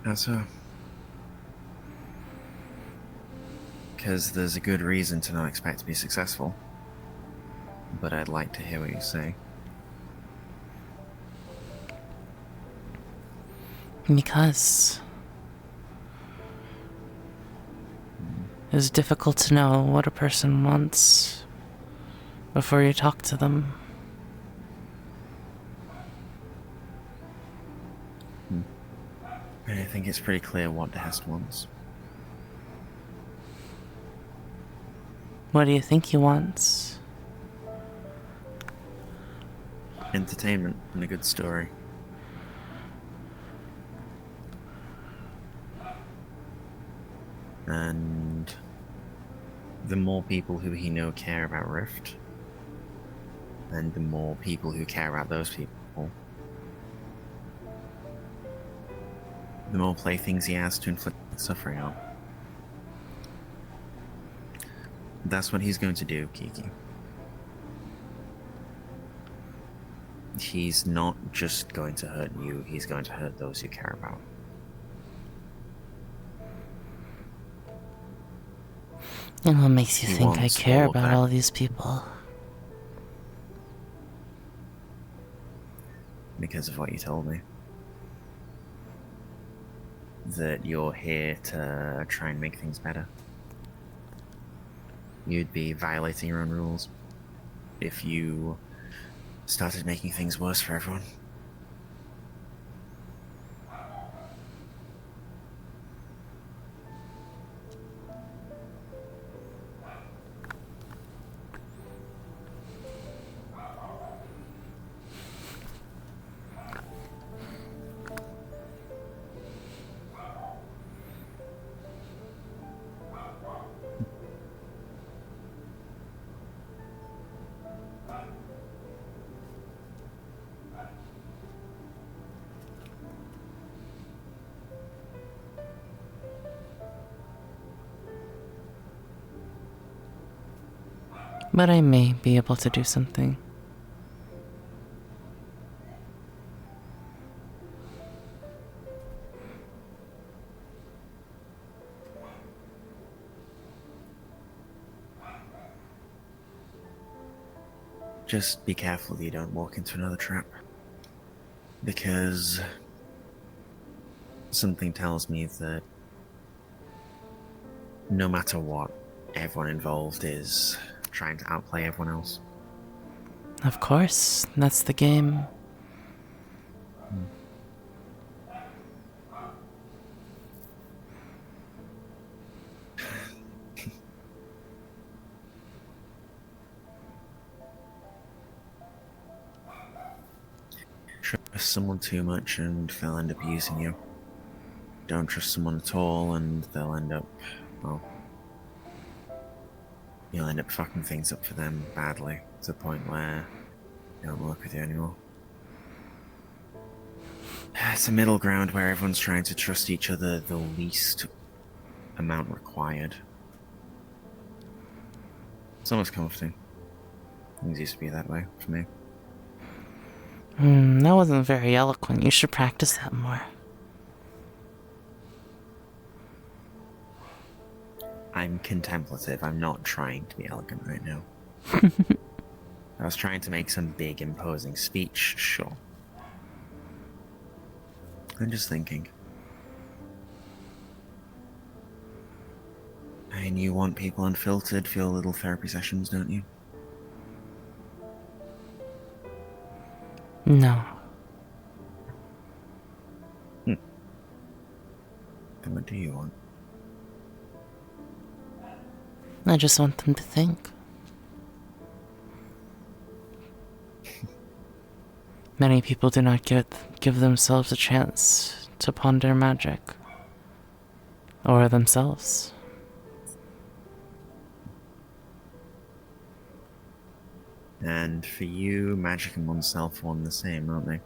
How so? Because there's a good reason to not expect to be successful. But I'd like to hear what you say. Because it's difficult to know what a person wants before you talk to them. I think it's pretty clear what Dehest wants. What do you think he wants? Entertainment and a good story. And the more people who he knows care about Rift, and the more people who care about those people, the more playthings he has to inflict suffering on. That's what he's going to do, Kiki. He's not just going to hurt you, he's going to hurt those you care about. And what makes you He think I wants care all of about that. all these people? Because of what you told me. That you're here to try and make things better. You'd be violating your own rules if you started making things worse for everyone. But I may be able to do something. Just be careful that you don't walk into another trap. Because something tells me that no matter what, everyone involved is trying to outplay everyone else. Of course, that's the game. Trust someone too much and they'll end up using you. Don't trust someone at all and they'll end up, well, you'll end up fucking things up for them badly to the point where they don't work with you anymore. It's a middle ground where everyone's trying to trust each other the least amount required. It's almost comforting. Things used to be that way for me. That wasn't very eloquent. You should practice that more. I'm contemplative. I'm not trying to be elegant right now. I was trying to make some big, imposing speech, sure. I'm just thinking. And you want people unfiltered for your little therapy sessions, don't you? No. Then what do you want? I just want them to think. Many people do not give themselves a chance to ponder magic. Or themselves. And for you, magic and oneself are one and the same, aren't they?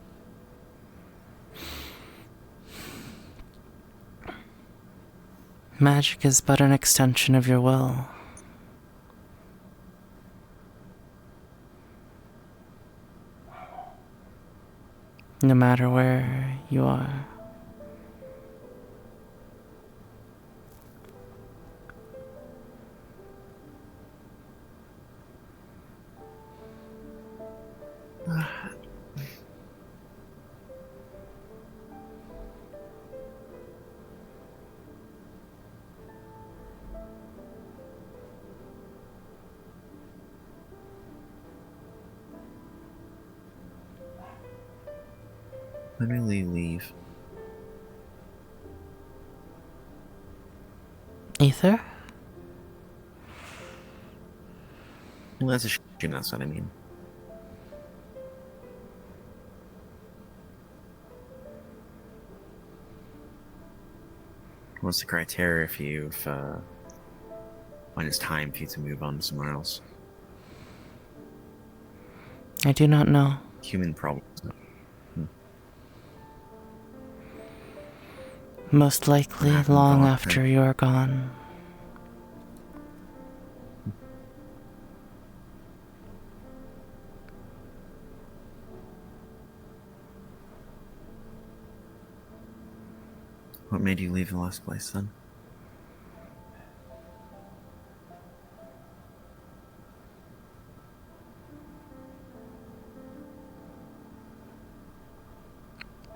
Magic is but an extension of your will. No matter where you are. When will you leave? Aether? Well, let's assume that's what I mean. What's the criteria for you for when it's time for you to move on somewhere else? I do not know. Human problems. Most likely long after you are gone. What made you leave the last place then?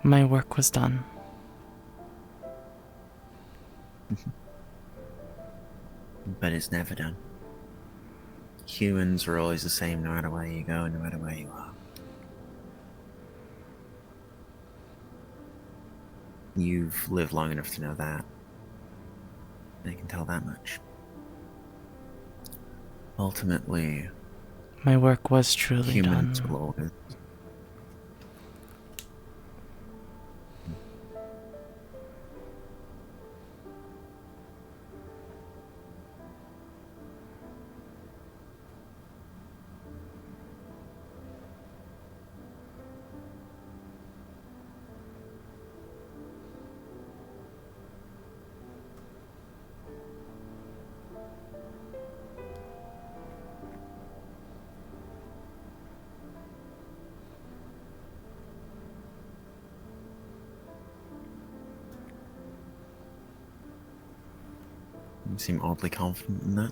My work was done. But it's never done. Humans are always the same no matter where you go, no matter where you are. You've lived long enough to know that. I can tell that much. Ultimately, My work was truly humans done. will always. You seem oddly confident in that.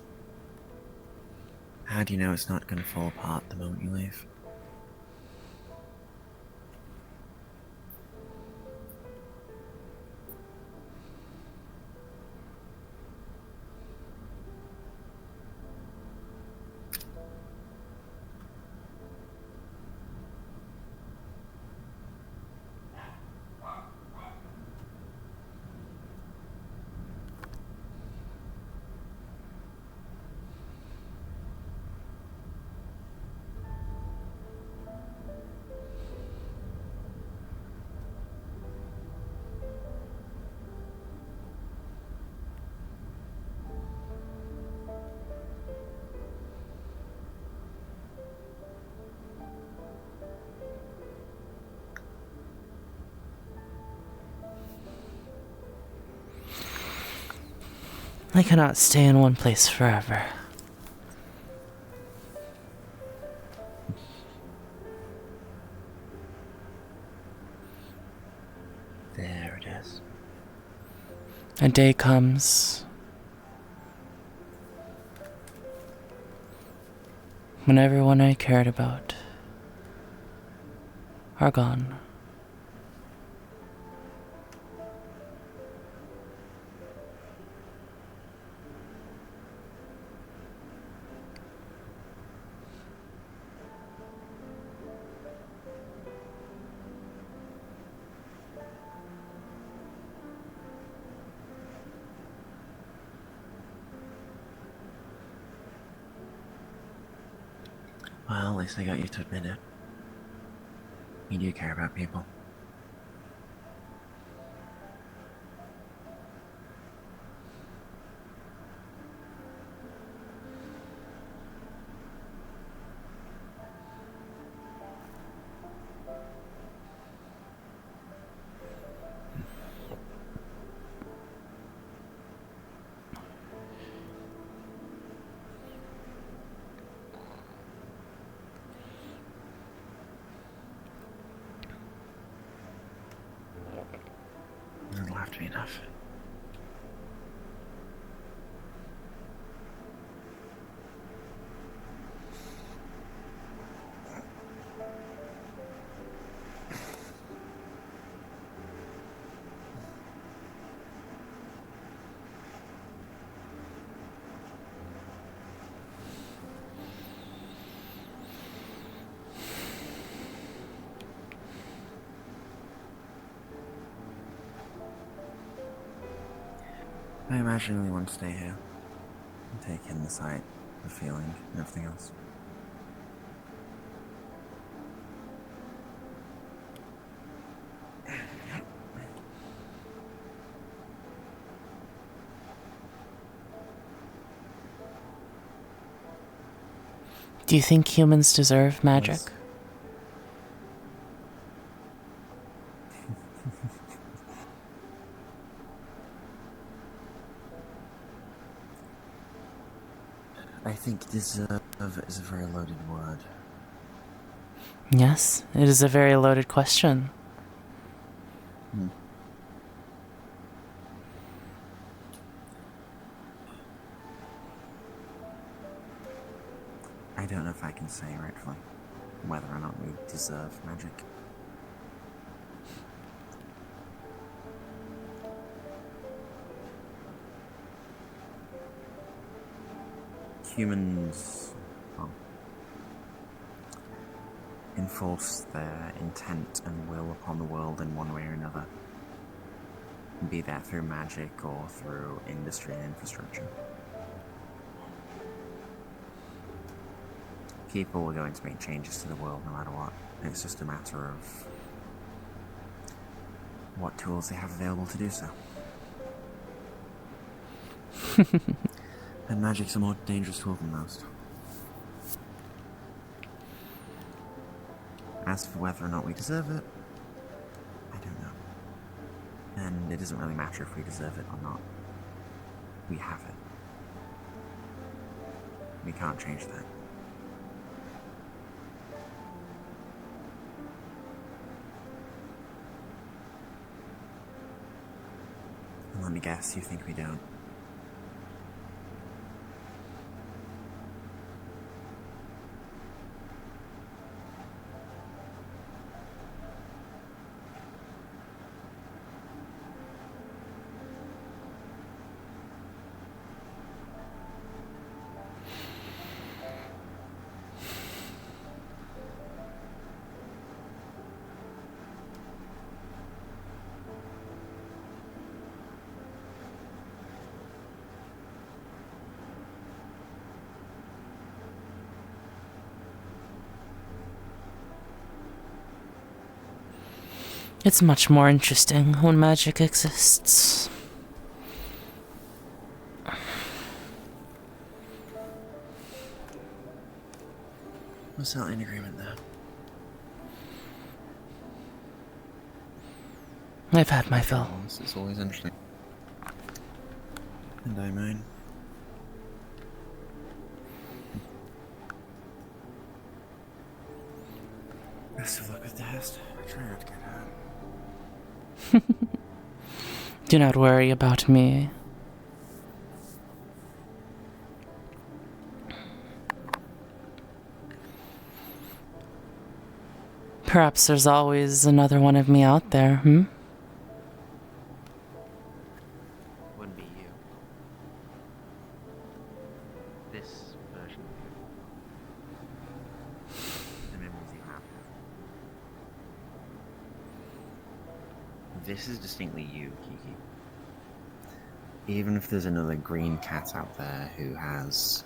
How do you know it's not going to fall apart the moment you leave? I cannot stay in one place forever. There it is. A day comes when everyone I cared about are gone. Well, at least I got you to admit it. You do care about people. It'll have to be enough. I imagine we want to stay here and take in the sight, the feeling, and everything else. Do you think humans deserve magic? Yes. I think deserve is a very loaded word. Yes, it is a very loaded question. I don't know if I can say rightfully whether or not we deserve magic. Humans enforce their intent and will upon the world in one way or another. Be that through magic or through industry and infrastructure. People are going to make changes to the world no matter what. It's just a matter of what tools they have available to do so. And magic's a more dangerous tool than most. As for whether or not we deserve it, I don't know. And it doesn't really matter if we deserve it or not. We have it. We can't change that. And let me guess, you think we don't. It's much more interesting when magic exists. We're certainly in agreement there. I've had my fill. It's always interesting. And I mine. Best of luck with the test. I try not to get hurt. Do not worry about me. Perhaps there's always another one of me out there, Wouldn't be you. This version of you. The memories you have. This is distinctly you, Kiki. Even if there's another green cat out there who has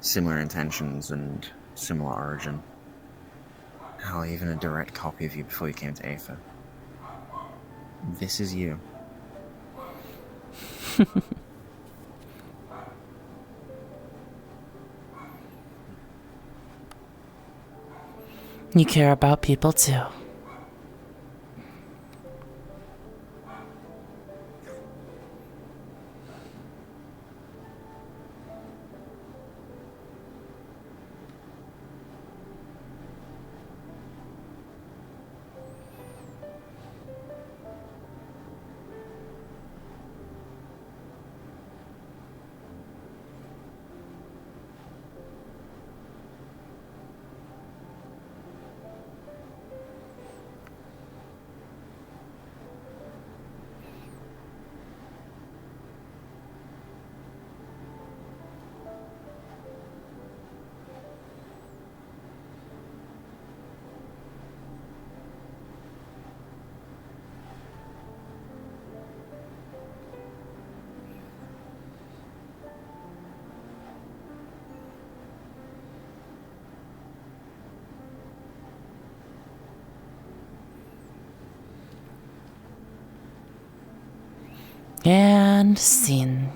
similar intentions and similar origin, hell, even a direct copy of you before you came to Aether, this is you. You care about people too. And scene.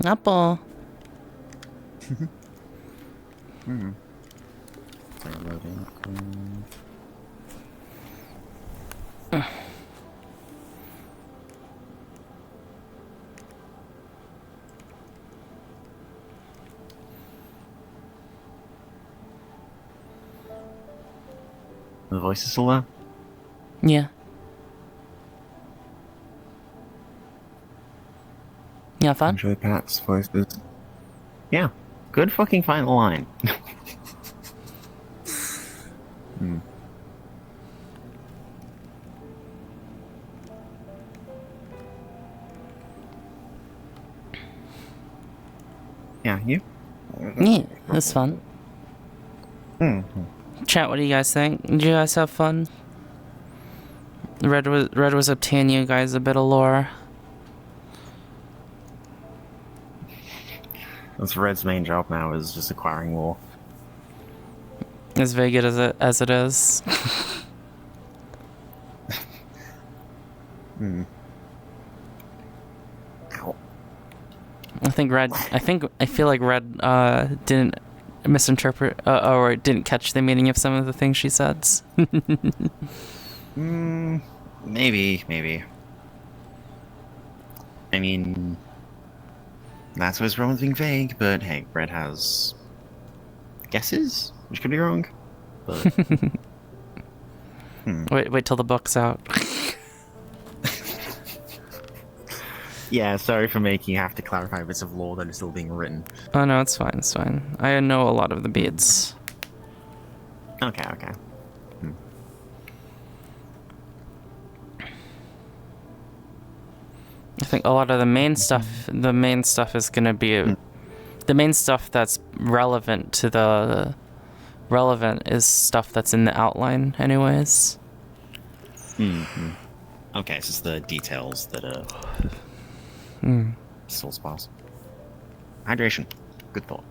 Apple. Loading. The voice is still there? Yeah. Yeah, fun? Enjoy Pat's voices. Yeah, good fucking final line. Hmm. Yeah, you? Yeah, that's fun. Chat, what do you guys think? Did you guys have fun? Red was up to you guys a bit of lore. That's Red's main job now, is just acquiring lore. As vague as it is. Ow. I feel like Red didn't misinterpret or didn't catch the meaning of some of the things she said. Maybe. I mean, that's what's wrong with being vague, but hey, Red has guesses, which could be wrong. But Wait till the book's out. yeah, sorry for making you have to clarify bits of lore that are still being written. Oh no, it's fine, it's fine. I know a lot of the beats. Okay. I think a lot of the main stuff is gonna be the main stuff that's relevant to the is stuff that's in the outline, anyways. Okay, so it's the details that are still sparse. Hydration, good thought.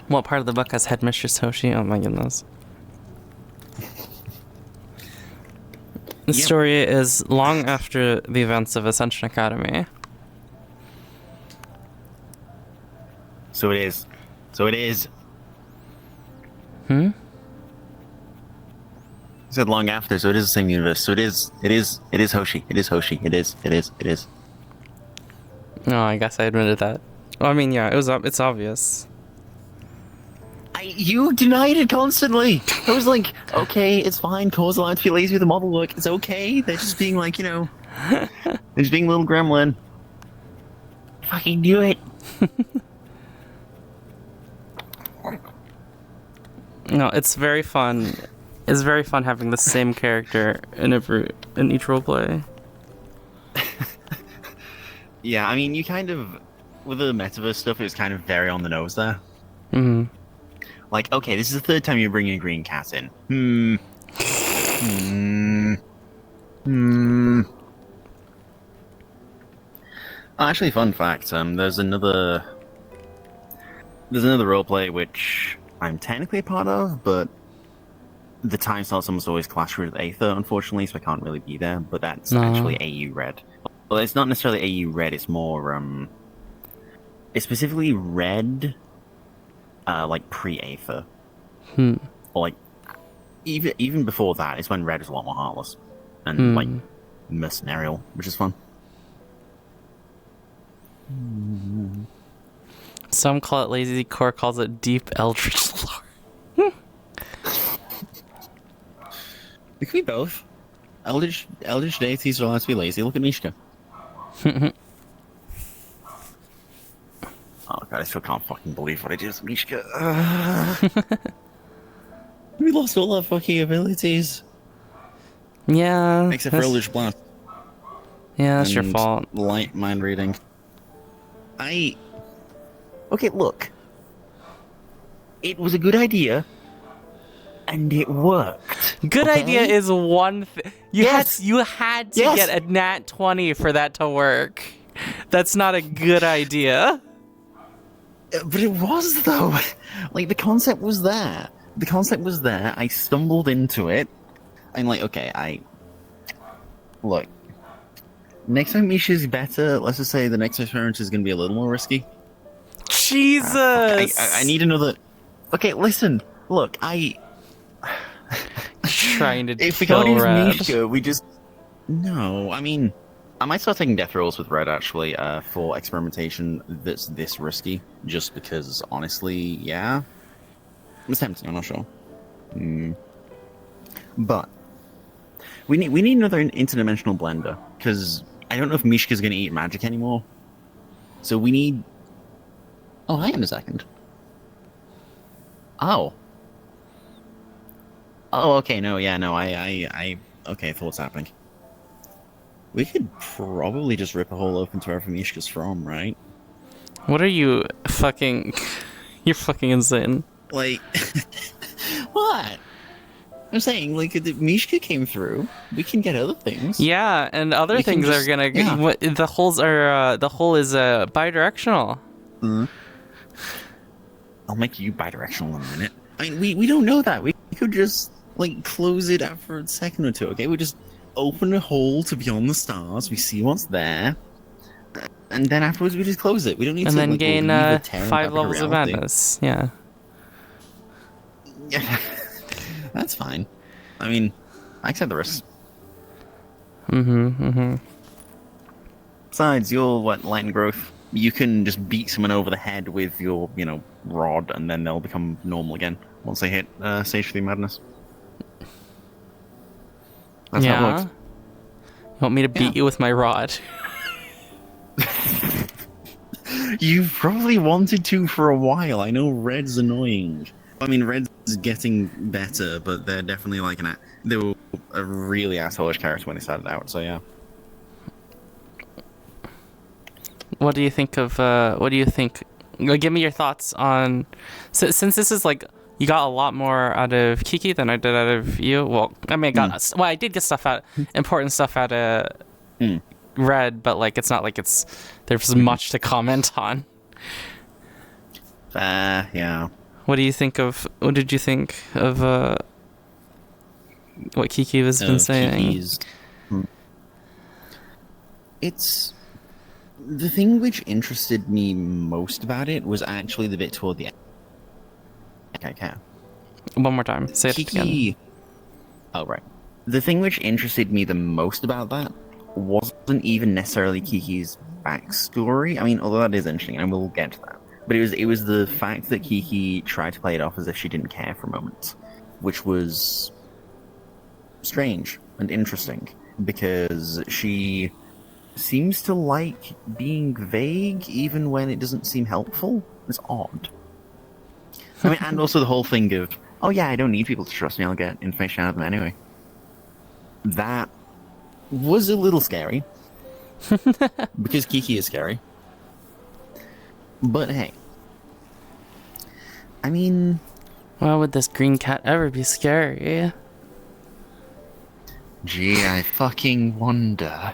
What part of the book has Headmistress Hoshi? Oh my goodness. The story is long after the events of Ascension Academy. So it is. Hmm? I said long after, so it is the same universe. So it is Hoshi. It is Hoshi. It is. No, I guess I admitted that. Well, I mean, yeah, it's obvious. You denied it constantly. I was like, okay, it's fine. Cause allowed to be lazy with the model work. It's okay. They're just being like, they're just being a little gremlin. Fucking do it. No, it's very fun. It's very fun having the same character in each roleplay. Yeah, I mean, you kind of, with the metaverse stuff, it was kind of very on the nose there. Mm-hmm. Like, okay, this is the third time you're bringing a green cat in. Actually, fun fact, there's another roleplay which I'm technically a part of, but the time slots almost always clash with Aether, unfortunately, so I can't really be there, but that's actually AU Red. Well, it's not necessarily AU Red, it's more, it's specifically Red, like pre-Aether. Or like, even before that, it's when Red is a lot more heartless. And, like, mercenarial, which is fun. Some call it lazy, Core calls it deep eldritch lore. It could be both. Eldritch deities are allowed to be lazy. Look at Mishka. Oh god, I still can't fucking believe what I did with Mishka. We lost all our fucking abilities. Yeah. Except for Eldritch Blast. Yeah, that's your and fault. Light mind reading. Okay, look. It was a good idea. And it worked. Good idea is one thing. You had to Yes. get a nat 20 for that to work. That's not a good idea. But it was, though. Like, the concept was there. I stumbled into it. I'm like, okay, Look. Next time Misha's better, let's just say the next experiment is going to be a little more risky. Jesus! I need another... Okay, listen. Look, Trying to If we can't kill use Red. Mishka, we just... No, I mean... I might start taking death rolls with Red, actually, for experimentation that's this risky. Just because, honestly, yeah. It's tempting, I'm not sure. But... We need another interdimensional blender, because I don't know if Mishka's going to eat magic anymore. So we need... Oh, hang on a second. Oh. Oh, okay, no, yeah, no, okay, I thought what's happening. We could probably just rip a hole open to wherever Mishka's from, right? What are you fucking... You're fucking insane. Like... What? I'm saying, like, if Mishka came through, we can get other things. Yeah, and other We can things are just- gonna... yeah. The holes are... the hole is bidirectional. I'll make you bidirectional in a minute. I mean, we don't know that. We could just, like, close it after a second or two, okay? We just open a hole to beyond the stars, we see what's there, and then afterwards we just close it. We don't need And to, then like, gain leave a tear in 5 fabric levels of reality. madness. Yeah. Yeah, that's fine. I mean, I accept the risks. Besides, you're, light and growth. You can just beat someone over the head with your, rod, and then they'll become normal again once they hit stage 3 madness. That's how it Yeah. works. You want me to beat Yeah. you with my rod? You probably wanted to for a while. I know Red's annoying. I mean, Red's getting better, but they're definitely like they were a really assholeish character when they started out. So yeah. What do you think of... give me your thoughts on... Since this is like... You got a lot more out of Kiki than I did out of you. Well, I mean, I did get important stuff out of Red, but like, it's not like there's much to comment on. Yeah. What did you think of what Kiki has been saying? Kiki's... It's... The thing which interested me most about it was actually the bit toward the end. Okay. One more time. Say it again. Kiki... Oh, right. The thing which interested me the most about that wasn't even necessarily Kiki's backstory. I mean, although that is interesting, and we'll get to that. But it was the fact that Kiki tried to play it off as if she didn't care for a moment, which was strange and interesting, because she seems to like being vague even when it doesn't seem helpful. It's odd. I mean, and also the whole thing of, oh yeah, I don't need people to trust me, I'll get information out of them anyway. That was a little scary. Because Kiki is scary. But hey. I mean... Why would this green cat ever be scary? Gee, I fucking wonder.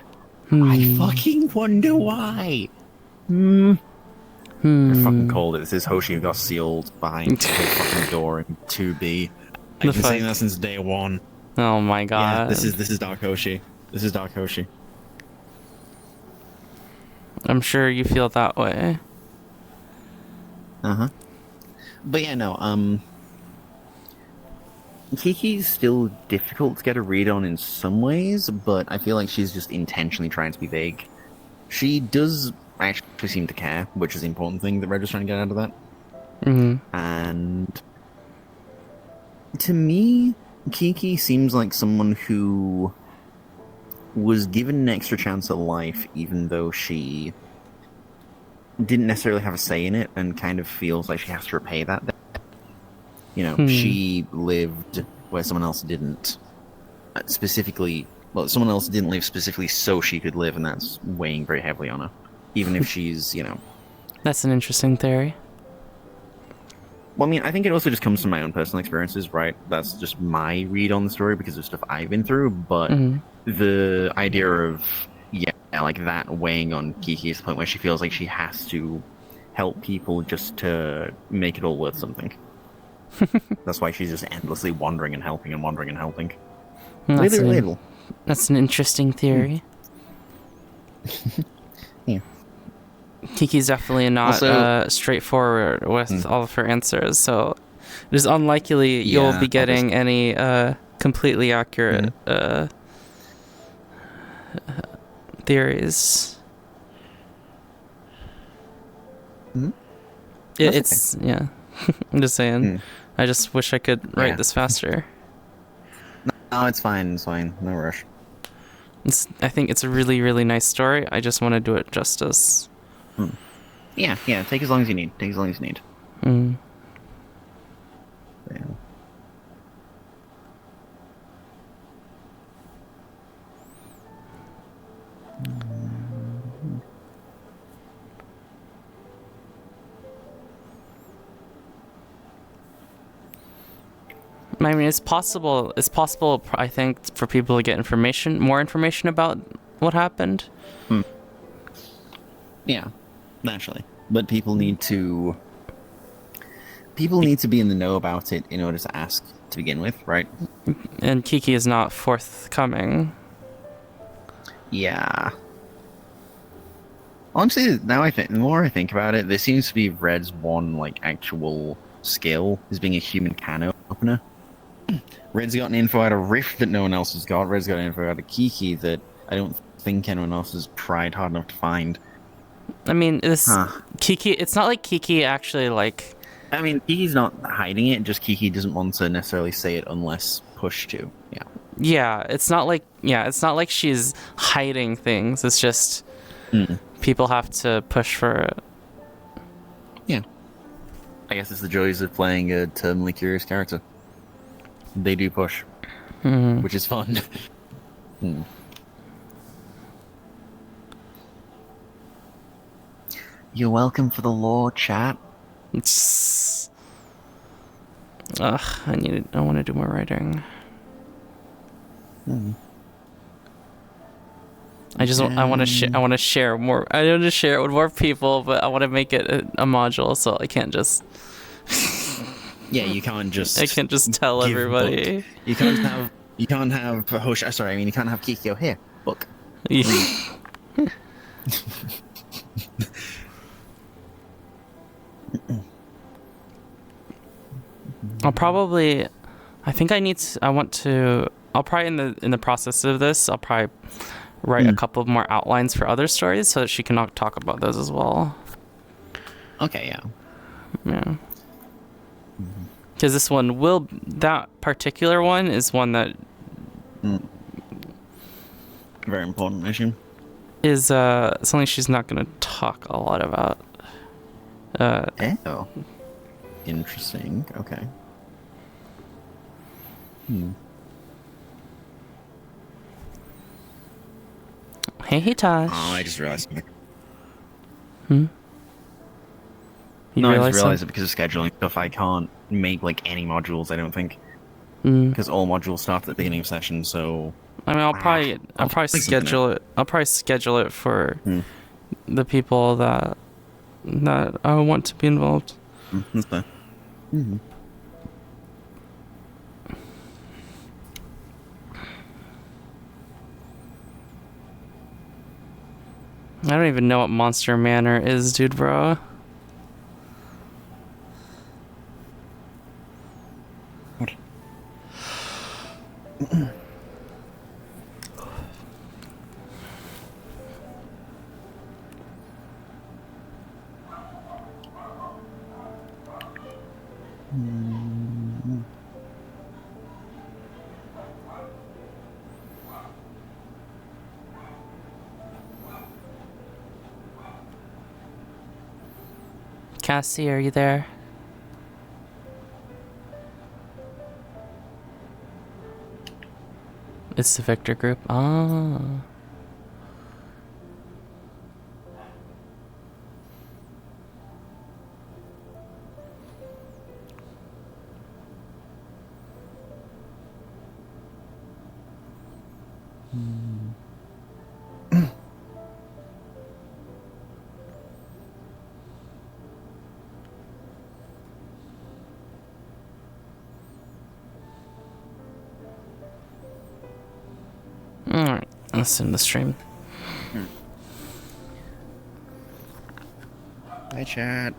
I fucking wonder why. You're fucking cold. This is Hoshi who got sealed behind the fucking door in 2B. I've been saying that since day one. Oh my god. Yeah, this is Dark Hoshi. This is Dark Hoshi. I'm sure you feel that way. Uh-huh. But yeah, no, Kiki's still difficult to get a read on in some ways, but I feel like she's just intentionally trying to be vague. She does actually seem to care, which is the important thing that Red was trying to get out of that. And to me, Kiki seems like someone who was given an extra chance at life, even though she didn't necessarily have a say in it, and kind of feels like she has to repay that. You know, she lived where someone else didn't. Specifically, well, someone else didn't live specifically so she could live, and that's weighing very heavily on her. Even if she's, That's an interesting theory. Well, I mean, I think it also just comes from my own personal experiences, right? That's just my read on the story because of stuff I've been through, but the idea of, like that weighing on Kiki is the point where she feels like she has to help people just to make it all worth something. That's why she's just endlessly wandering and helping and wandering and helping. That's Really relatable. That's an interesting theory. Yeah. Kiki's definitely not Also- straightforward with all of her answers, so it is unlikely you'll Yeah, be getting any completely accurate theories. Mm-hmm. It's yeah. I'm just saying. I just wish I could write this faster. No, it's fine. It's fine. No rush. I think it's a really, really nice story. I just want to do it justice. Yeah. Take as long as you need. Take as long as you need. Yeah. I mean, it's possible. It's possible. I think for people to get more information about what happened. Yeah, naturally. But people need to be in the know about it in order to ask to begin with, right? And Kiki is not forthcoming. Yeah. Honestly, now the more I think about it, there seems to be Red's one like actual skill is being a human can opener. Red's got an info out of Rift that no one else has got. Red's got an info out of Kiki that I don't think anyone else has tried hard enough to find. I mean, Kiki. It's not like Kiki actually like. I mean, Kiki's not hiding it. Just Kiki doesn't want to necessarily say it unless pushed to. Yeah. Yeah, it's not like she's hiding things. It's just people have to push for it. Yeah. I guess it's the joys of playing a terminally curious character. They do push, which is fun. You're welcome for the lore, chat. Ugh, I want to do more writing. I want to share more. I want to share it with more people, but I want to make it a module, so I can't just. Yeah, you can't just. I can't just tell everybody. Book. You can't have. You can't have Hosh. Sorry, I mean you can't have Kikyo here. Book. I'll probably. I think I need. I want to. I'll probably in the process of this. I'll probably write a couple more outlines for other stories so that she can talk about those as well. Okay. Yeah. Yeah. Because this one that particular one is one that very important issue is something she's not going to talk a lot about. Oh, interesting. Okay. Hey, Tosh. Oh, I just realized. You I just realized it because of scheduling stuff. I can't make like any modules. I don't think because all modules start at the beginning of session. So I mean, I'll probably schedule it. I'll probably schedule it for the people that I want to be involved. That's fine. I don't even know what Monster Manor is, dude, bro. What? Cassie, are you there? It's the Victor group. Ah. Alright, let's end the stream. Hi, chat.